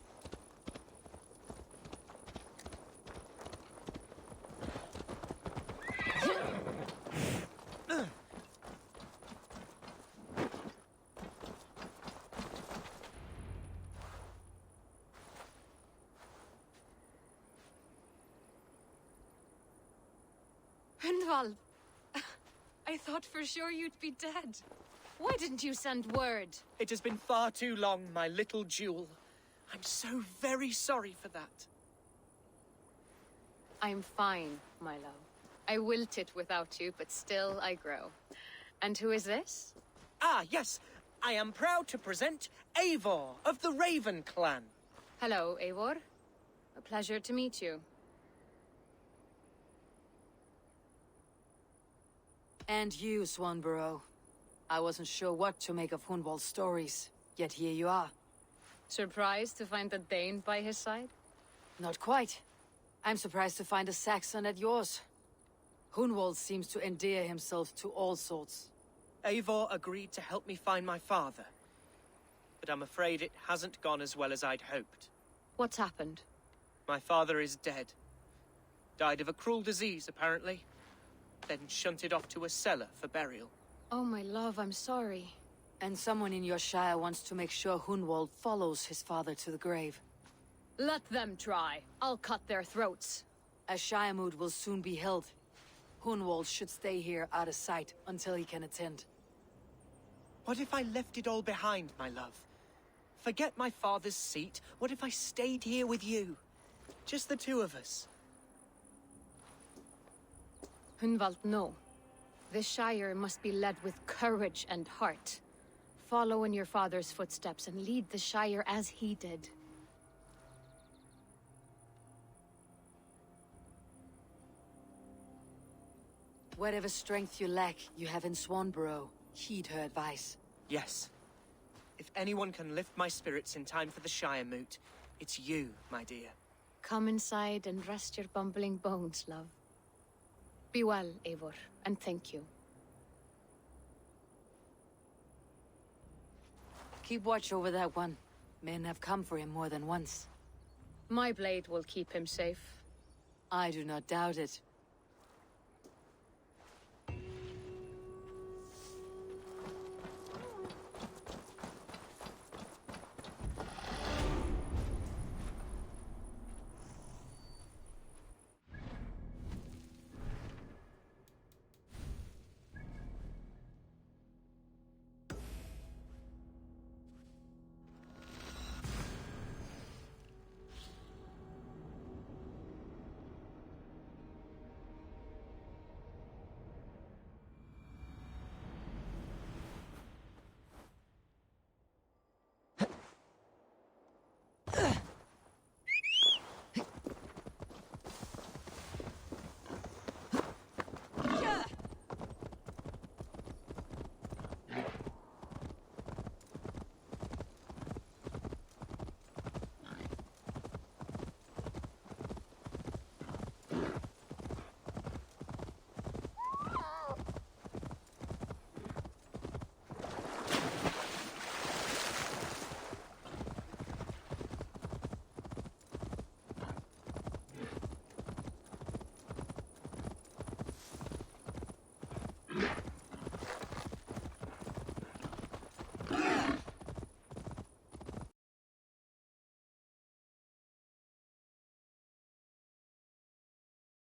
Hunwald! I thought for sure you'd be dead. Why didn't you send word? It has been far too long, my little jewel. I'm so very sorry for that. I'm fine, my love. I wilted without you, but still I grow. And who is this? Ah, yes. I am proud to present Eivor of the Raven clan. Hello, Eivor. A pleasure to meet you. And you, Swanborough. I wasn't sure what to make of Hunwald's stories, yet here you are. Surprised to find a Dane by his side? Not quite. I'm surprised to find a Saxon at yours. Hunwald seems to endear himself to all sorts. Eivor agreed to help me find my father. But I'm afraid it hasn't gone as well as I'd hoped. What's happened? My father is dead. Died of a cruel disease, apparently. then shunted off to a cellar for burial. Oh, my love, I'm sorry. And someone in your shire wants to make sure Hunwald follows his father to the grave. Let them try. I'll cut their throats. A shire moot will soon be held. Hunwald should stay here out of sight until he can attend. What if I left it all behind, my love? Forget my father's seat. What if I stayed here with you? Just the two of us. Hunwald, no. This Shire must be led with courage and heart. Follow in your father's footsteps and lead the Shire as he did. Whatever strength you lack, you have in Swanborough. Heed her advice. Yes. If anyone can lift my spirits in time for the Shire moot, it's you, my dear. Come inside and rest your bumbling bones, love. Be well, Eivor, and thank you. Keep watch over that one. Men have come for him more than once. My blade will keep him safe. I do not doubt it.